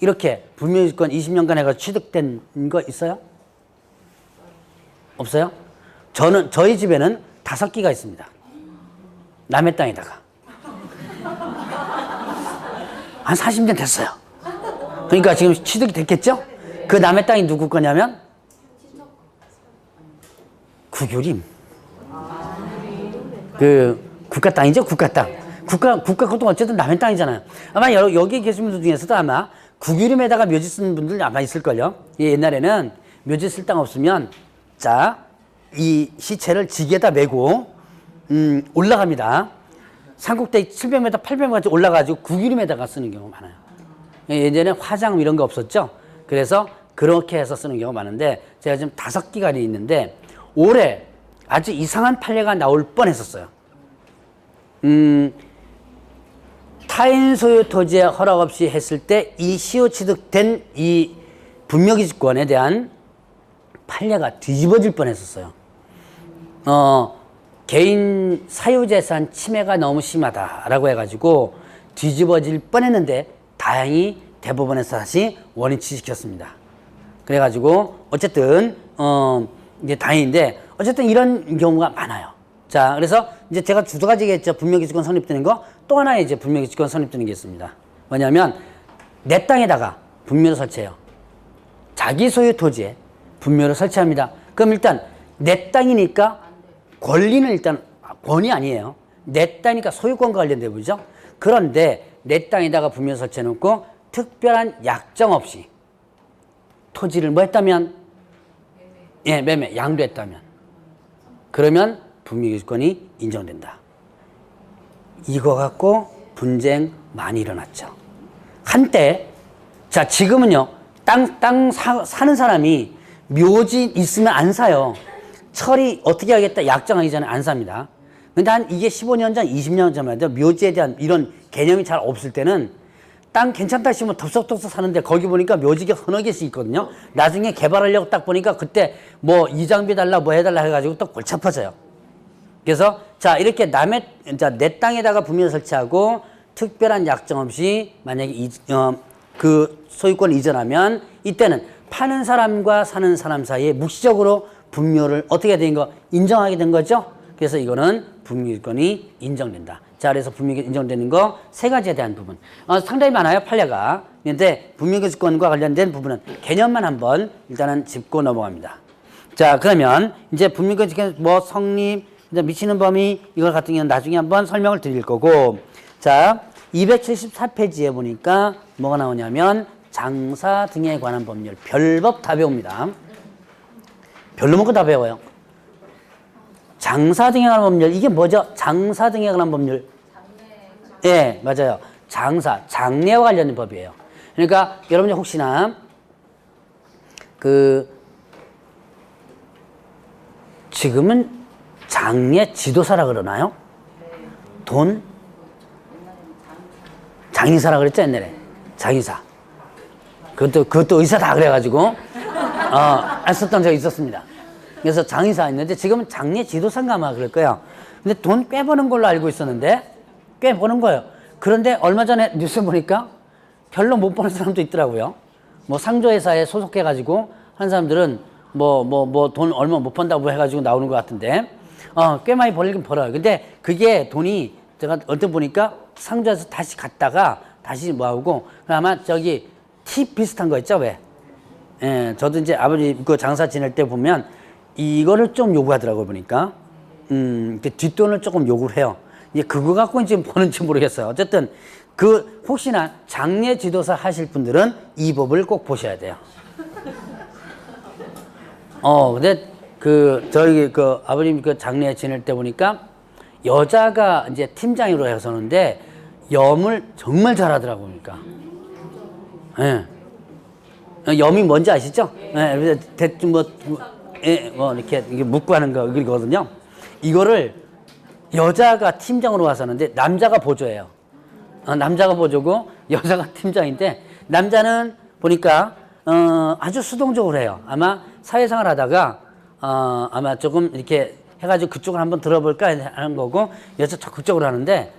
이렇게 분묘기지권 20년간 해가 취득된 거 있어요? 없어요? 저희 집에는 5기가 있습니다. 남의 땅에다가 한 40년 됐어요. 그러니까 지금 취득이 됐겠죠? 그 남의 땅이 누구 거냐면 구규림. 그 국가 땅이죠, 국가 땅. 국가 것도 어쨌든 남의 땅이잖아요. 아마 여기 계신 분들 중에서도 아마 구규림에다가 묘지 쓰는 분들 아마 있을걸요. 옛날에는 묘지 쓸 땅 없으면, 자, 이 시체를 지게에다 메고 올라갑니다. 산꼭대기 700m, 800m까지 올라가지고 구규림에다가 쓰는 경우가 많아요. 예전에 화장 이런 거 없었죠. 그래서 그렇게 해서 쓰는 경우가 많은데, 제가 지금 5기가 있는데 올해 아주 이상한 판례가 나올 뻔했었어요. 타인 소유 토지에 허락 없이 했을 때 이 시효 취득된 이 분묘기지권에 대한 판례가 뒤집어질 뻔했었어요. 개인 사유재산 침해가 너무 심하다라고 해가지고 뒤집어질 뻔했는데 다행히 대법원에서 다시 원위치시켰습니다. 그래가지고 어쨌든 이제 다행인데 어쨌든 이런 경우가 많아요. 자, 그래서 이제 제가 두 가지 얘기했죠. 분묘기지권 성립되는 거. 또 하나의 이제 분묘기지권 성립되는 게 있습니다. 뭐냐면 내 땅에다가 분묘를 설치해요. 자기 소유 토지에 분묘를 설치합니다. 그럼 일단 내 땅이니까 권리는 일단 권이 아니에요. 내 땅이니까 소유권과 관련돼 보이죠. 그런데 내 땅에다가 분묘 설치해 놓고 특별한 약정 없이 토지를 뭐 했다면? 예, 매매, 양도했다면. 그러면 분미교지권이 인정된다. 이거 갖고 분쟁 많이 일어났죠. 한때, 자, 지금은요, 사는 사람이 묘지 있으면 안 사요. 처리 어떻게 하겠다 약정하기 전에 안 삽니다. 근데 이게 15년 전, 20년 전만 해도 묘지에 대한 이런 개념이 잘 없을 때는 땅 괜찮다 싶으면 덥석덥석 사는데 거기 보니까 묘지가 서너 개씩 있거든요. 나중에 개발하려고 딱 보니까 그때 뭐 이장비 달라 뭐 해달라 해가지고 또 골치 아파져요. 그래서 자, 이렇게 내 땅에다가 분묘를 설치하고 특별한 약정 없이 만약에 그 소유권 이전하면 이때는 파는 사람과 사는 사람 사이에 묵시적으로 분묘를 어떻게 된 거 인정하게 된 거죠. 그래서 이거는 분묘권이 인정된다. 자, 그래서 분묘가 인정되는 거 세 가지에 대한 부분. 상당히 많아요, 판례가. 그런데 분묘교지권과 관련된 부분은 개념만 한번 일단은 짚고 넘어갑니다. 자, 그러면 이제 분묘교지권 뭐 성립, 미치는 범위 이걸 같은 경우는 나중에 한번 설명을 드릴 거고. 자, 274페이지에 보니까 뭐가 나오냐면 장사 등에 관한 법률, 별법 다 배웁니다. 별로 먹고 다 배워요. 장사 등에 관한 법률, 이게 뭐죠? 장사 등에 관한 법률. 예, 맞아요. 장례와 관련된 법이에요. 그러니까 여러분이 혹시나 지금은 장례 지도사라 그러나요? 돈? 장의사라 그랬죠, 옛날에. 장의사. 그것도 의사다 그래가지고, 했었던 적이 있었습니다. 그래서 장의사 있는데 지금은 장례 지도사인가 아마 그럴 거예요. 근데 돈 꽤 버는 걸로 알고 있었는데, 꽤 버는 거예요. 그런데 얼마 전에 뉴스 보니까 별로 못 버는 사람도 있더라고요. 뭐 상조회사에 소속해가지고 한 사람들은 돈 얼마 못 번다고 해가지고 나오는 것 같은데, 꽤 많이 벌긴 벌어요. 근데 그게 돈이 제가 언뜻 보니까 상조에서 다시 갔다가 다시 뭐하고 아마 저기 팁 비슷한 거 있죠, 왜? 예, 저도 이제 아버지 그 장사 지낼 때 보면 이거를 좀 요구하더라고요, 보니까. 뒷돈을 조금 요구를 해요. 이제 그거 갖고 이제 버는지 모르겠어요. 어쨌든 혹시나 장례 지도사 하실 분들은 이 법을 꼭 보셔야 돼요. 근데 저희 아버님 장례 지낼 때 보니까 여자가 이제 팀장으로 해서는데 염을 정말 잘하더라고요, 그러니까. 예. 염이 뭔지 아시죠? 예. 대충 이렇게 묶고 하는 거거든요. 이거를 여자가 팀장으로 와서는데 남자가 보조예요. 남자가 보조고 여자가 팀장인데 남자는 보니까 아주 수동적으로 해요. 아마 사회생활 하다가 아마 조금 이렇게 해가지고 그쪽을 한번 들어볼까 하는 거고 여자 적극적으로 하는데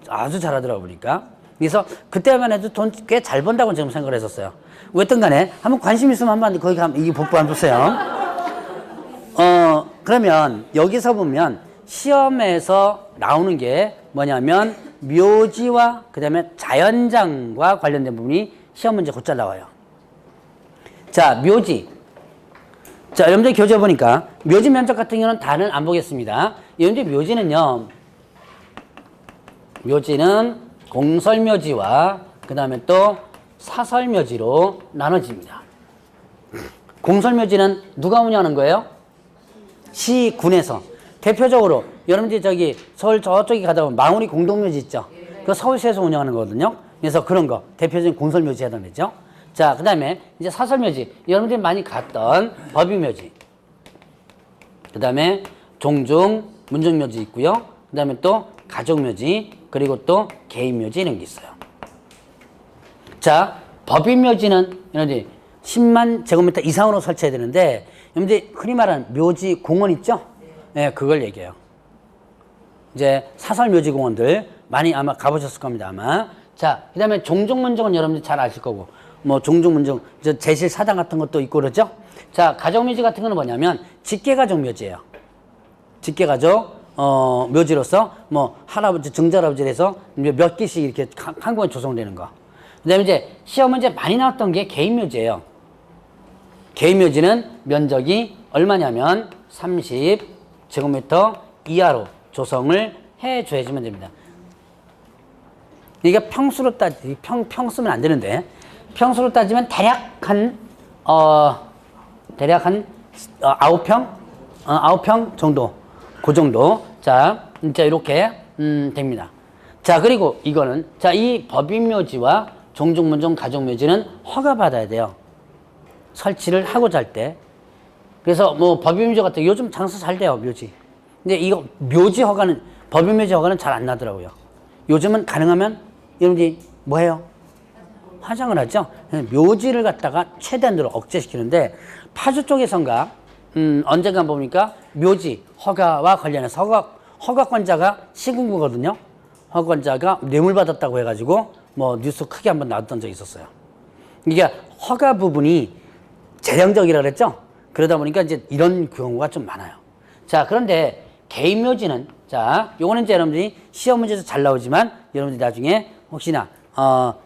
아주 잘하더라고 보니까. 그래서 그때만 해도 돈 꽤 잘 번다고 지금 생각을 했었어요. 어쨌든 간에 한번 관심 있으면 한번 거기 가면 이 복부 한번 보세요. 그러면 여기서 보면 시험에서 나오는 게 뭐냐면 묘지와 그 다음에 자연장과 관련된 부분이 시험 문제 곧잘 나와요. 자, 묘지. 자, 여러분들 교재 보니까 묘지 면적 같은 경우는 다는 안 보겠습니다. 여러분들 묘지는 공설묘지와 그 다음에 또 사설묘지로 나눠집니다. 공설묘지는 누가 운영하는 거예요? 시군에서. 대표적으로 여러분들이 서울 저쪽에 가다 보면 마무리 공동묘지 있죠? 그 서울시에서 운영하는 거거든요. 그래서 그런 거 대표적인 공설묘지 해당되죠. 자, 그 다음에 이제 사설묘지, 여러분들이 많이 갔던 법유묘지, 그 다음에 종중 문중묘지 있고요. 그 다음에 또 가족묘지, 그리고 또 개인묘지 이런 게 있어요. 자, 법인묘지는 여러분들이 10만 제곱미터 이상으로 설치해야 되는데, 여러분들이 흔히 말하는 묘지 공원 있죠? 네, 그걸 얘기해요. 이제 사설묘지공원들 많이 아마 가보셨을 겁니다, 아마. 자, 그 다음에 종중문중은 여러분들 잘 아실 거고, 뭐 종중문중, 제실사당 같은 것도 있고 그러죠? 자, 가족묘지 같은 거는 뭐냐면 직계가족묘지예요. 직계가족 묘지로서 뭐 할아버지, 증조할아버지를 해서 몇 개씩 이렇게 한꺼번에 조성되는 거. 그 다음에 이제 시험 문제 많이 나왔던 게 개인묘지예요. 개인묘지는 면적이 얼마냐면 30제곱미터 이하로 조성을 해줘야지만 됩니다. 이게 평수로 평 쓰면 안 되는데, 평수로 따지면 대략 한 대략 한 9평? 9평 정도. 그 정도. 자, 진짜 이렇게 됩니다. 자, 그리고 이거는 자, 이 법인묘지와 종중문종 가족묘지는 허가받아야 돼요. 설치를 하고자 할 때. 그래서 뭐 법인묘지 같은 요즘 장사 잘 돼요, 묘지. 근데 이거 묘지 허가는 법인묘지 허가는 잘 안 나더라고요. 요즘은 가능하면 여러분들이 뭐 해요? 화장을 하죠. 묘지를 갖다가 최대한으로 억제시키는데 파주 쪽에선가 언젠가 보니까 묘지 허가와 관련해서 허가권자가 시군구거든요. 허가권자가 뇌물 받았다고 해가지고 뭐 뉴스 크게 한번 나왔던 적이 있었어요. 이게 허가 부분이 재량적이라 그랬죠. 그러다 보니까 이제 이런 경우가 좀 많아요. 자, 그런데 개인 묘지는 자, 요거는 이제 여러분들이 시험 문제에서 잘 나오지만 여러분들이 나중에 혹시나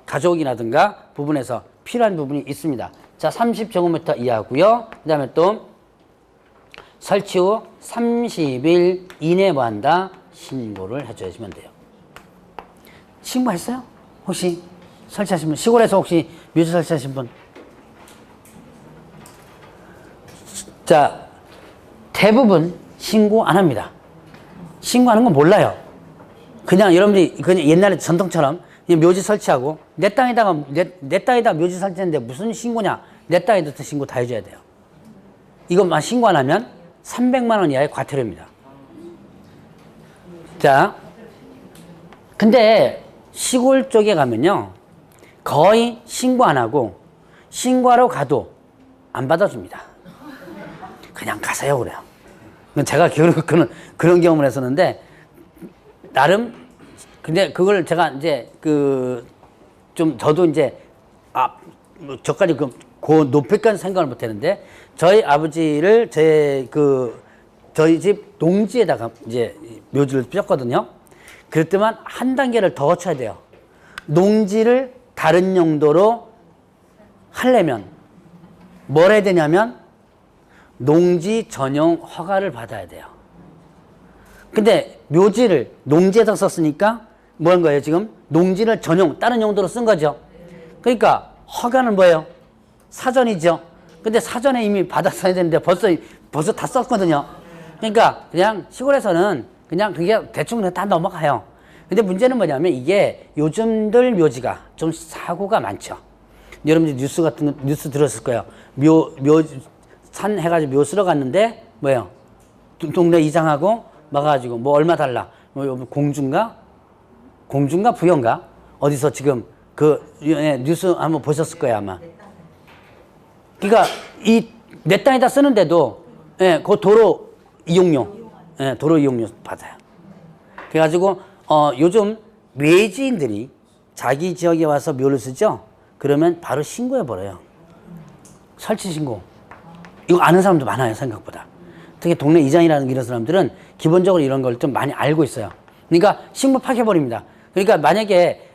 가족이라든가 부분에서 필요한 부분이 있습니다. 자, 30제곱미터 이하고요. 그 다음에 또 설치 후 30일 이내에 뭐 한다? 신고를 해주시면 돼요. 신고했어요? 혹시 설치하신 분? 시골에서 혹시 묘지 설치하신 분? 자, 대부분 신고 안 합니다. 신고하는 건 몰라요. 그냥 여러분들이 그냥 옛날에 전통처럼 그냥 묘지 설치하고 내 땅에다가 묘지 설치했는데 무슨 신고냐? 내 땅에도 신고 다 해줘야 돼요. 이것만 신고 안 하면 300만 원 이하의 과태료입니다. 자, 근데 시골 쪽에 가면요 거의 신고 안 하고 신고하러 가도 안 받아줍니다. 그냥 가세요 그래요. 제가 그런 경험을 했었는데 나름 근데 그걸 제가 이제 좀 저도 이제 저까지 그 높이까지 생각을 못했는데 저희 아버지를 저희 집 농지에다가 이제 묘지를 폈거든요. 그랬더만 한 단계를 더 거쳐야 돼요. 농지를 다른 용도로 하려면 뭘 해야 되냐면 농지 전용 허가를 받아야 돼요. 근데 묘지를 농지에다 썼으니까 뭐 한 거예요 지금? 농지를 전용 다른 용도로 쓴 거죠. 그러니까 허가는 뭐예요? 사전이죠. 근데 사전에 이미 받았어야 되는데 벌써 다 썼거든요. 그러니까 그냥 시골에서는 그냥 그게 대충 다 넘어가요. 근데 문제는 뭐냐면 이게 요즘들 묘지가 좀 사고가 많죠. 여러분들 뉴스 들었을 거예요. 산 해가지고 묘 쓰러 갔는데 뭐예요? 동네 이장하고 막아가지고 뭐 얼마 달라? 뭐 공주인가 부여인가? 어디서 지금 뉴스 한번 보셨을 거예요 아마. 그러니까 이 내 땅에다 쓰는데도 그 도로 이용료 받아요. 그래가지고 요즘 외지인들이 자기 지역에 와서 묘를 쓰죠. 그러면 바로 신고해 버려요. 설치 신고. 이거 아는 사람도 많아요 생각보다. 특히 동네 이장이라는 이런 사람들은 기본적으로 이런 걸 좀 많이 알고 있어요. 그러니까 신고 파괴버립니다. 그러니까 만약에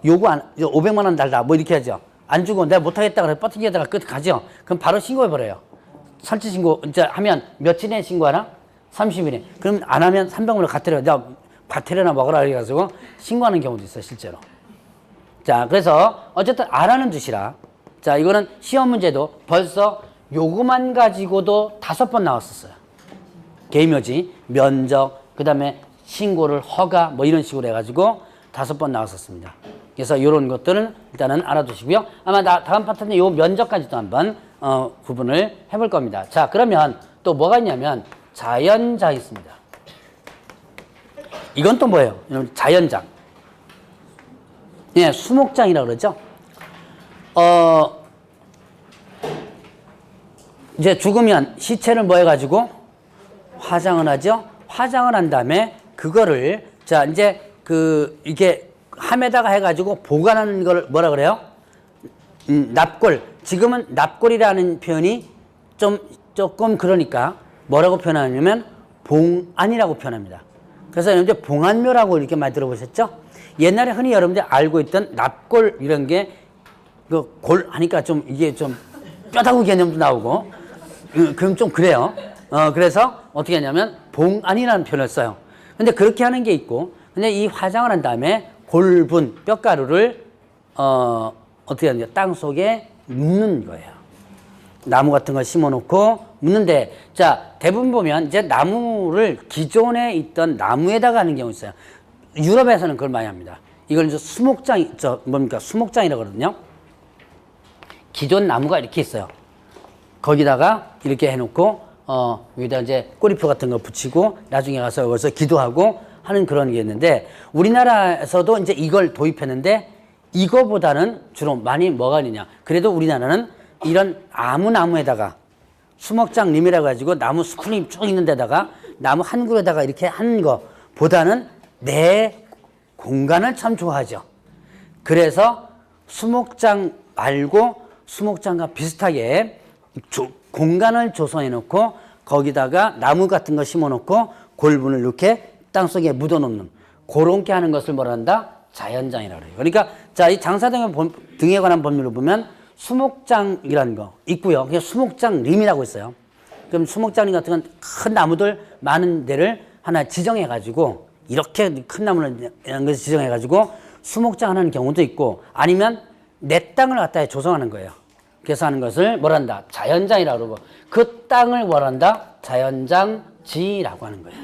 요구 500만 원 달라 뭐 이렇게 하죠. 안 주고 내가 못하겠다 그래 버티기에다가 끝 가죠. 그럼 바로 신고해 버려요. 설치 신고 이제 하면 며칠에 신고하나? 30일에. 그럼 안 하면 300만 원 과태료나 먹으라 그래가지고 신고하는 경우도 있어요 실제로. 자, 그래서 어쨌든 알아는 두시라. 자, 이거는 시험 문제도 벌써 요거만 가지고도 5번 나왔었어요. 개묘지, 면적, 그 다음에 신고를 허가 뭐 이런 식으로 해가지고 5번 나왔었습니다. 그래서 이런 것들은 일단은 알아두시고요. 아마 다음 파트는 요 면적까지도 한번 구분을 해볼 겁니다. 자, 그러면 또 뭐가 있냐면 자연장 있습니다. 이건 또 뭐예요? 자연장. 예, 수목장이라고 그러죠. 이제 죽으면 시체를 뭐 해가지고 화장을 하죠. 화장을 한 다음에 그거를 자 이제 이게 함에다가 해가지고 보관하는 걸 뭐라 그래요? 납골. 지금은 납골이라는 표현이 조금 그러니까 뭐라고 표현하냐면 봉안이라고 표현합니다. 그래서 여러분들 봉안묘라고 이렇게 많이 들어보셨죠? 옛날에 흔히 여러분들 알고 있던 납골 이런 게 골 하니까 좀 이게 좀 뼈다구 개념도 나오고 그럼 좀 그래요. 그래서 어떻게 하냐면 봉안이라는 표현을 써요. 근데 그렇게 하는 게 있고 근데 이 화장을 한 다음에 골분 뼈가루를 어떻게 하냐 땅 속에 묻는 거예요. 나무 같은 거 심어놓고 묻는데, 자, 대부분 보면 이제 나무를 기존에 있던 나무에다가 하는 경우 있어요. 유럽에서는 그걸 많이 합니다. 이걸 이제 수목장, 수목장이라고 그러거든요. 기존 나무가 이렇게 있어요. 거기다가 이렇게 해놓고, 여기다 이제 꼬리표 같은 거 붙이고, 나중에 가서 여기서 기도하고 하는 그런 게 있는데, 우리나라에서도 이제 이걸 도입했는데, 이거보다는 주로 많이 뭐가 있느냐. 그래도 우리나라는 이런 아무 나무에다가 수목장 림이라고 가지고 나무 스프링 쭉 있는 데다가 나무 한 그루에다가 이렇게 하는 거보다는 내 공간을 참 좋아하죠. 그래서 수목장 말고 수목장과 비슷하게 공간을 조성해 놓고 거기다가 나무 같은 거 심어 놓고 골분을 이렇게 땅속에 묻어 놓는 그렇게 하는 것을 뭐라 한다? 자연장이라고 해요. 그러니까 자, 이 장사등에 관한 법률을 보면 수목장이라는 거 있고요. 그냥 수목장 림이라고 있어요. 그럼 수목장 림 같은 건 큰 나무들 많은 데를 하나 지정해 가지고 이렇게 큰 나무를 이런 것을 지정해 가지고 수목장 하는 경우도 있고 아니면 내 땅을 갖다 조성하는 거예요. 그래서 하는 것을 뭐라 한다? 자연장이라고 그러고 그 땅을 뭐라 한다? 자연장지라고 하는 거예요.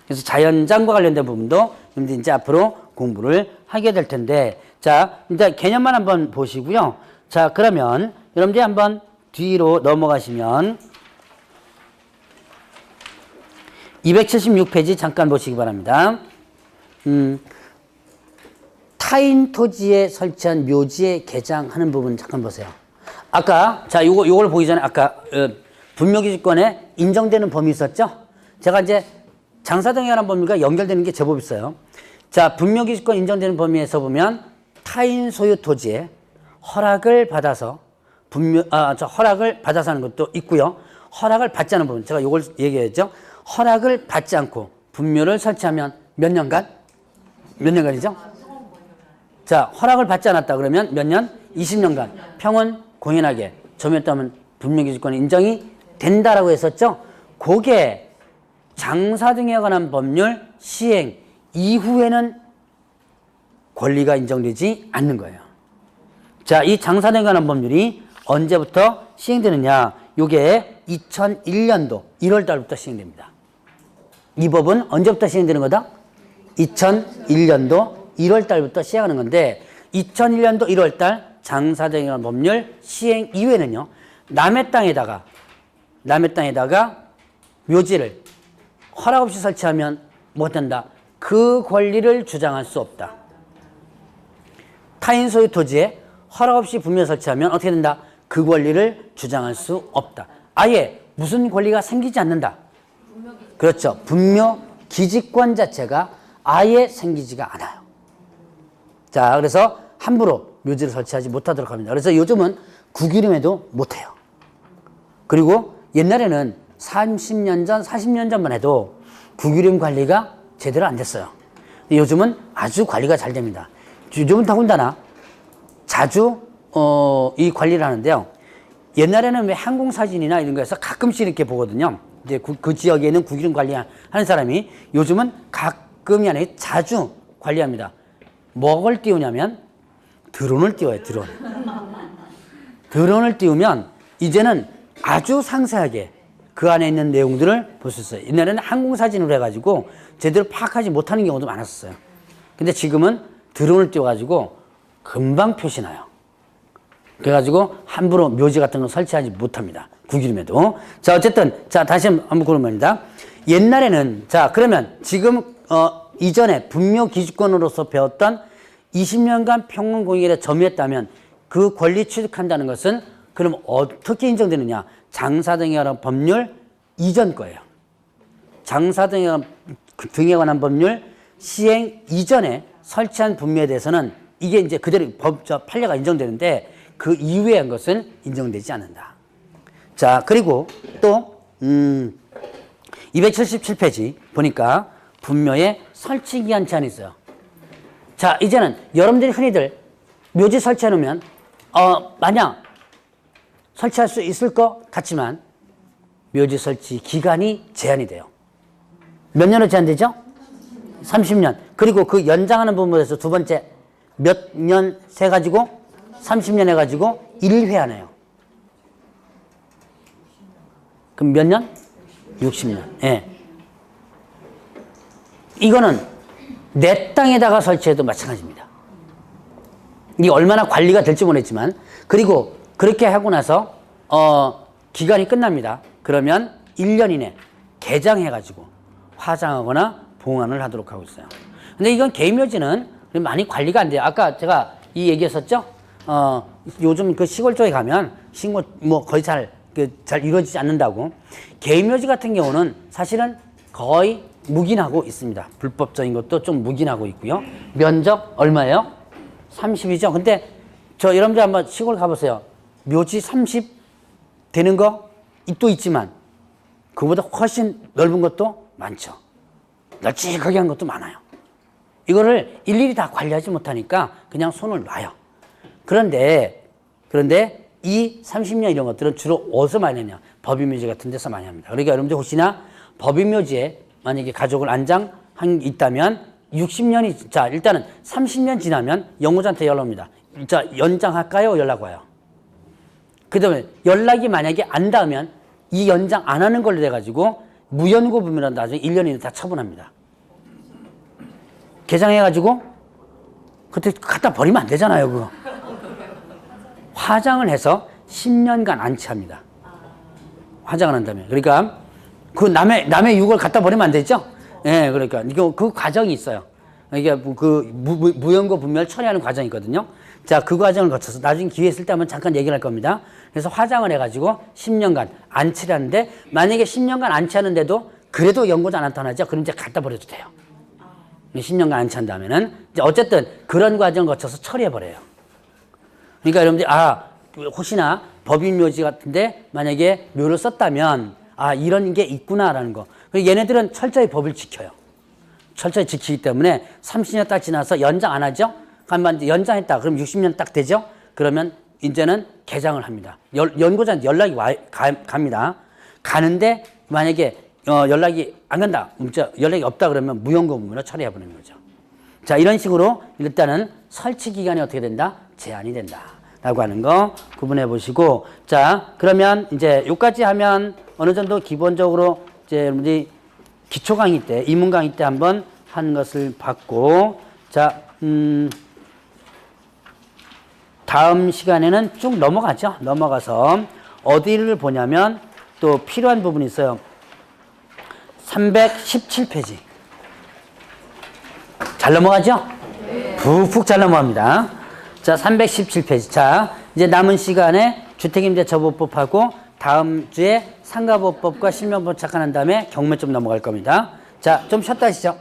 그래서 자연장과 관련된 부분도 이제 앞으로 공부를 하게 될 텐데, 자, 일단 개념만 한번 보시고요. 자, 그러면 여러분들이 한번 뒤로 넘어가시면 276페이지 잠깐 보시기 바랍니다. 타인 토지에 설치한 묘지에 개장하는 부분 잠깐 보세요. 아까, 자, 요걸 보기 전에 아까, 분묘기지권에 인정되는 범위 있었죠? 제가 이제 장사등에 관한 법률과 연결되는 게 제법 있어요. 자, 분묘기지권 인정되는 범위에서 보면 타인 소유 토지에 허락을 받아서 허락을 받아서 하는 것도 있고요. 허락을 받지 않은 부분, 제가 요걸 얘기했죠. 허락을 받지 않고 분묘를 설치하면 몇 년간? 몇 년간이죠? 자, 허락을 받지 않았다 그러면 몇 년? 20년간 평온 공연하게 점유했다면 분묘기지권 인정이 된다라고 했었죠. 그게 장사 등에 관한 법률 시행 이후에는 권리가 인정되지 않는 거예요. 자, 이 장사 등에 관한 법률이 언제부터 시행되느냐? 요게 2001년도 1월 달부터 시행됩니다. 이 법은 언제부터 시행되는 거다? 2001년도 1월 달부터 시행하는 건데 2001년도 1월 달 장사 등에 관한 법률 시행 이후에는요. 남의 땅에다가 묘지를 허락 없이 설치하면 못한다. 그 권리를 주장할 수 없다. 타인 소유 토지에 허락 없이 분묘 설치하면 어떻게 된다? 그 권리를 주장할 수 없다. 아예 무슨 권리가 생기지 않는다. 그렇죠. 분묘 기지권 자체가 아예 생기지가 않아요. 자, 그래서 함부로 묘지를 설치하지 못하도록 합니다. 그래서 요즘은 구기름에도 못해요. 그리고 옛날에는 30년 전, 40년 전만 해도 구기름 관리가 제대로 안 됐어요. 요즘은 아주 관리가 잘 됩니다. 요즘은 더군다나 자주 이 관리를 하는데요. 옛날에는 왜 항공사진이나 이런 거에서 가끔씩 이렇게 보거든요. 이제 그 지역에 있는 구기름 관리하는 사람이 요즘은 가끔이 아니라 자주 관리합니다. 뭐를 띄우냐면 드론을 띄워요. 드론을 띄우면 이제는 아주 상세하게 그 안에 있는 내용들을 볼 수 있어요. 옛날에는 항공사진으로 해가지고 제대로 파악하지 못하는 경우도 많았었어요. 근데 지금은 드론을 띄워가지고 금방 표시나요. 그래가지고 함부로 묘지 같은 거 설치하지 못합니다. 구기름에도. 자, 어쨌든, 자, 다시 한번 고르면입니다. 옛날에는, 자, 그러면 지금, 이전에 분묘기지권으로서 배웠던 20년간 평온공익에 점유했다면 그 권리 취득한다는 것은 그럼 어떻게 인정되느냐? 장사 등에 관한 법률 이전 거예요. 장사 등에 관한 법률 시행 이전에 설치한 분묘에 대해서는 이게 이제 그대로 판례가 인정되는데 그 이후에 한 것은 인정되지 않는다. 자, 그리고 또 277페이지 보니까 분묘에 설치 기한 제한이 있어요. 자, 이제는 여러분들이 흔히들 묘지 설치해 놓으면 마냥 설치할 수 있을 것 같지만 묘지 설치 기간이 제한이 돼요. 몇 년으로 제한되죠? 30년. 그리고 그 연장하는 부분에서 두 번째 몇 년 세 가지고 30년 해가지고 1회 하네요. 그럼 몇 년? 60년. 예. 이거는 내 땅에다가 설치해도 마찬가지입니다. 이게 얼마나 관리가 될지 모르겠지만, 그리고 그렇게 하고 나서 기간이 끝납니다. 그러면 1년 이내 개장해가지고 화장하거나 봉안을 하도록 하고 있어요. 근데 이건 개인묘지는 많이 관리가 안 돼요. 아까 제가 이 얘기했었죠? 요즘 그 시골 쪽에 가면 신고 뭐 거의 잘 이루어지지 않는다고. 개인묘지 같은 경우는 사실은 거의 묵인하고 있습니다. 불법적인 것도 좀 묵인하고 있고요. 면적 얼마예요? 30이죠. 근데 저 여러분들 한번 시골 가보세요. 묘지 30 되는 거 또 있지만 그보다 훨씬 넓은 것도 많죠. 널찍하게 한 것도 많아요. 이거를 일일이 다 관리하지 못하니까 그냥 손을 놔요. 그런데 이 30년 이런 것들은 주로 어디서 많이 하냐? 법인묘지 같은 데서 많이 합니다. 그러니까 여러분들 혹시나 법인묘지에 만약에 가족을 안장한 있다면 60년이, 자, 일단은 30년 지나면 영구자한테 연락 옵니다. 자, 연장할까요? 연락 와요. 그 다음에 연락이 만약에 안 닿으면 이 연장 안 하는 걸로 돼가지고 무연고분이라는 나중에 1년 이내 다 처분합니다. 개장해가지고 그때 갖다 버리면 안 되잖아요, 그거. 화장을 해서 10년간 안치합니다. 화장을 한다면. 그러니까 그 남의 육을 갖다 버리면 안 되죠? 예, 그러니까 이거 그 과정이 있어요. 이게 그 무연고 분멸 처리하는 과정이 있거든요. 자, 그 과정을 거쳐서 나중에 기회 있을 때 한번 잠깐 얘기를 할 겁니다. 그래서 화장을 해가지고 10년간 안치를 하는데, 만약에 10년간 안치하는데도 그래도 연고도 안 나타나죠? 그럼 이제 갖다 버려도 돼요. 10년간 안치한 다음에는 이제 어쨌든 그런 과정을 거쳐서 처리해버려요. 그러니까 여러분들이, 혹시나 법인묘지 같은데 만약에 묘를 썼다면, 이런 게 있구나라는 거. 그리고 얘네들은 철저히 법을 지켜요. 철저히 지키기 때문에 30년 딱 지나서 연장 안 하죠? 그러면 연장했다. 그럼 60년 딱 되죠? 그러면 이제는 개장을 합니다. 연고자한테 연락이 갑니다. 가는데 만약에 연락이 안 간다. 연락이 없다 그러면 무연고문으로 처리해버리는 거죠. 자, 이런 식으로 일단은 설치 기간이 어떻게 된다? 제한이 된다. 라고 하는 거 구분해 보시고, 자, 그러면 이제 여기까지 하면 어느 정도 기본적으로 이제 여러분들이 기초 강의 때, 입문 강의 때 한번 한 것을 봤고, 자, 다음 시간에는 쭉 넘어가죠. 넘어가서 어디를 보냐면 또 필요한 부분이 있어요. 317페이지. 잘 넘어가죠? 푹푹 잘 넘어갑니다. 자, 317페이지. 자, 이제 남은 시간에 주택임대처분법하고 다음 주에 상가보법과 실명법 착안한 다음에 경매 좀 넘어갈 겁니다. 자, 좀 쉬었다 하시죠.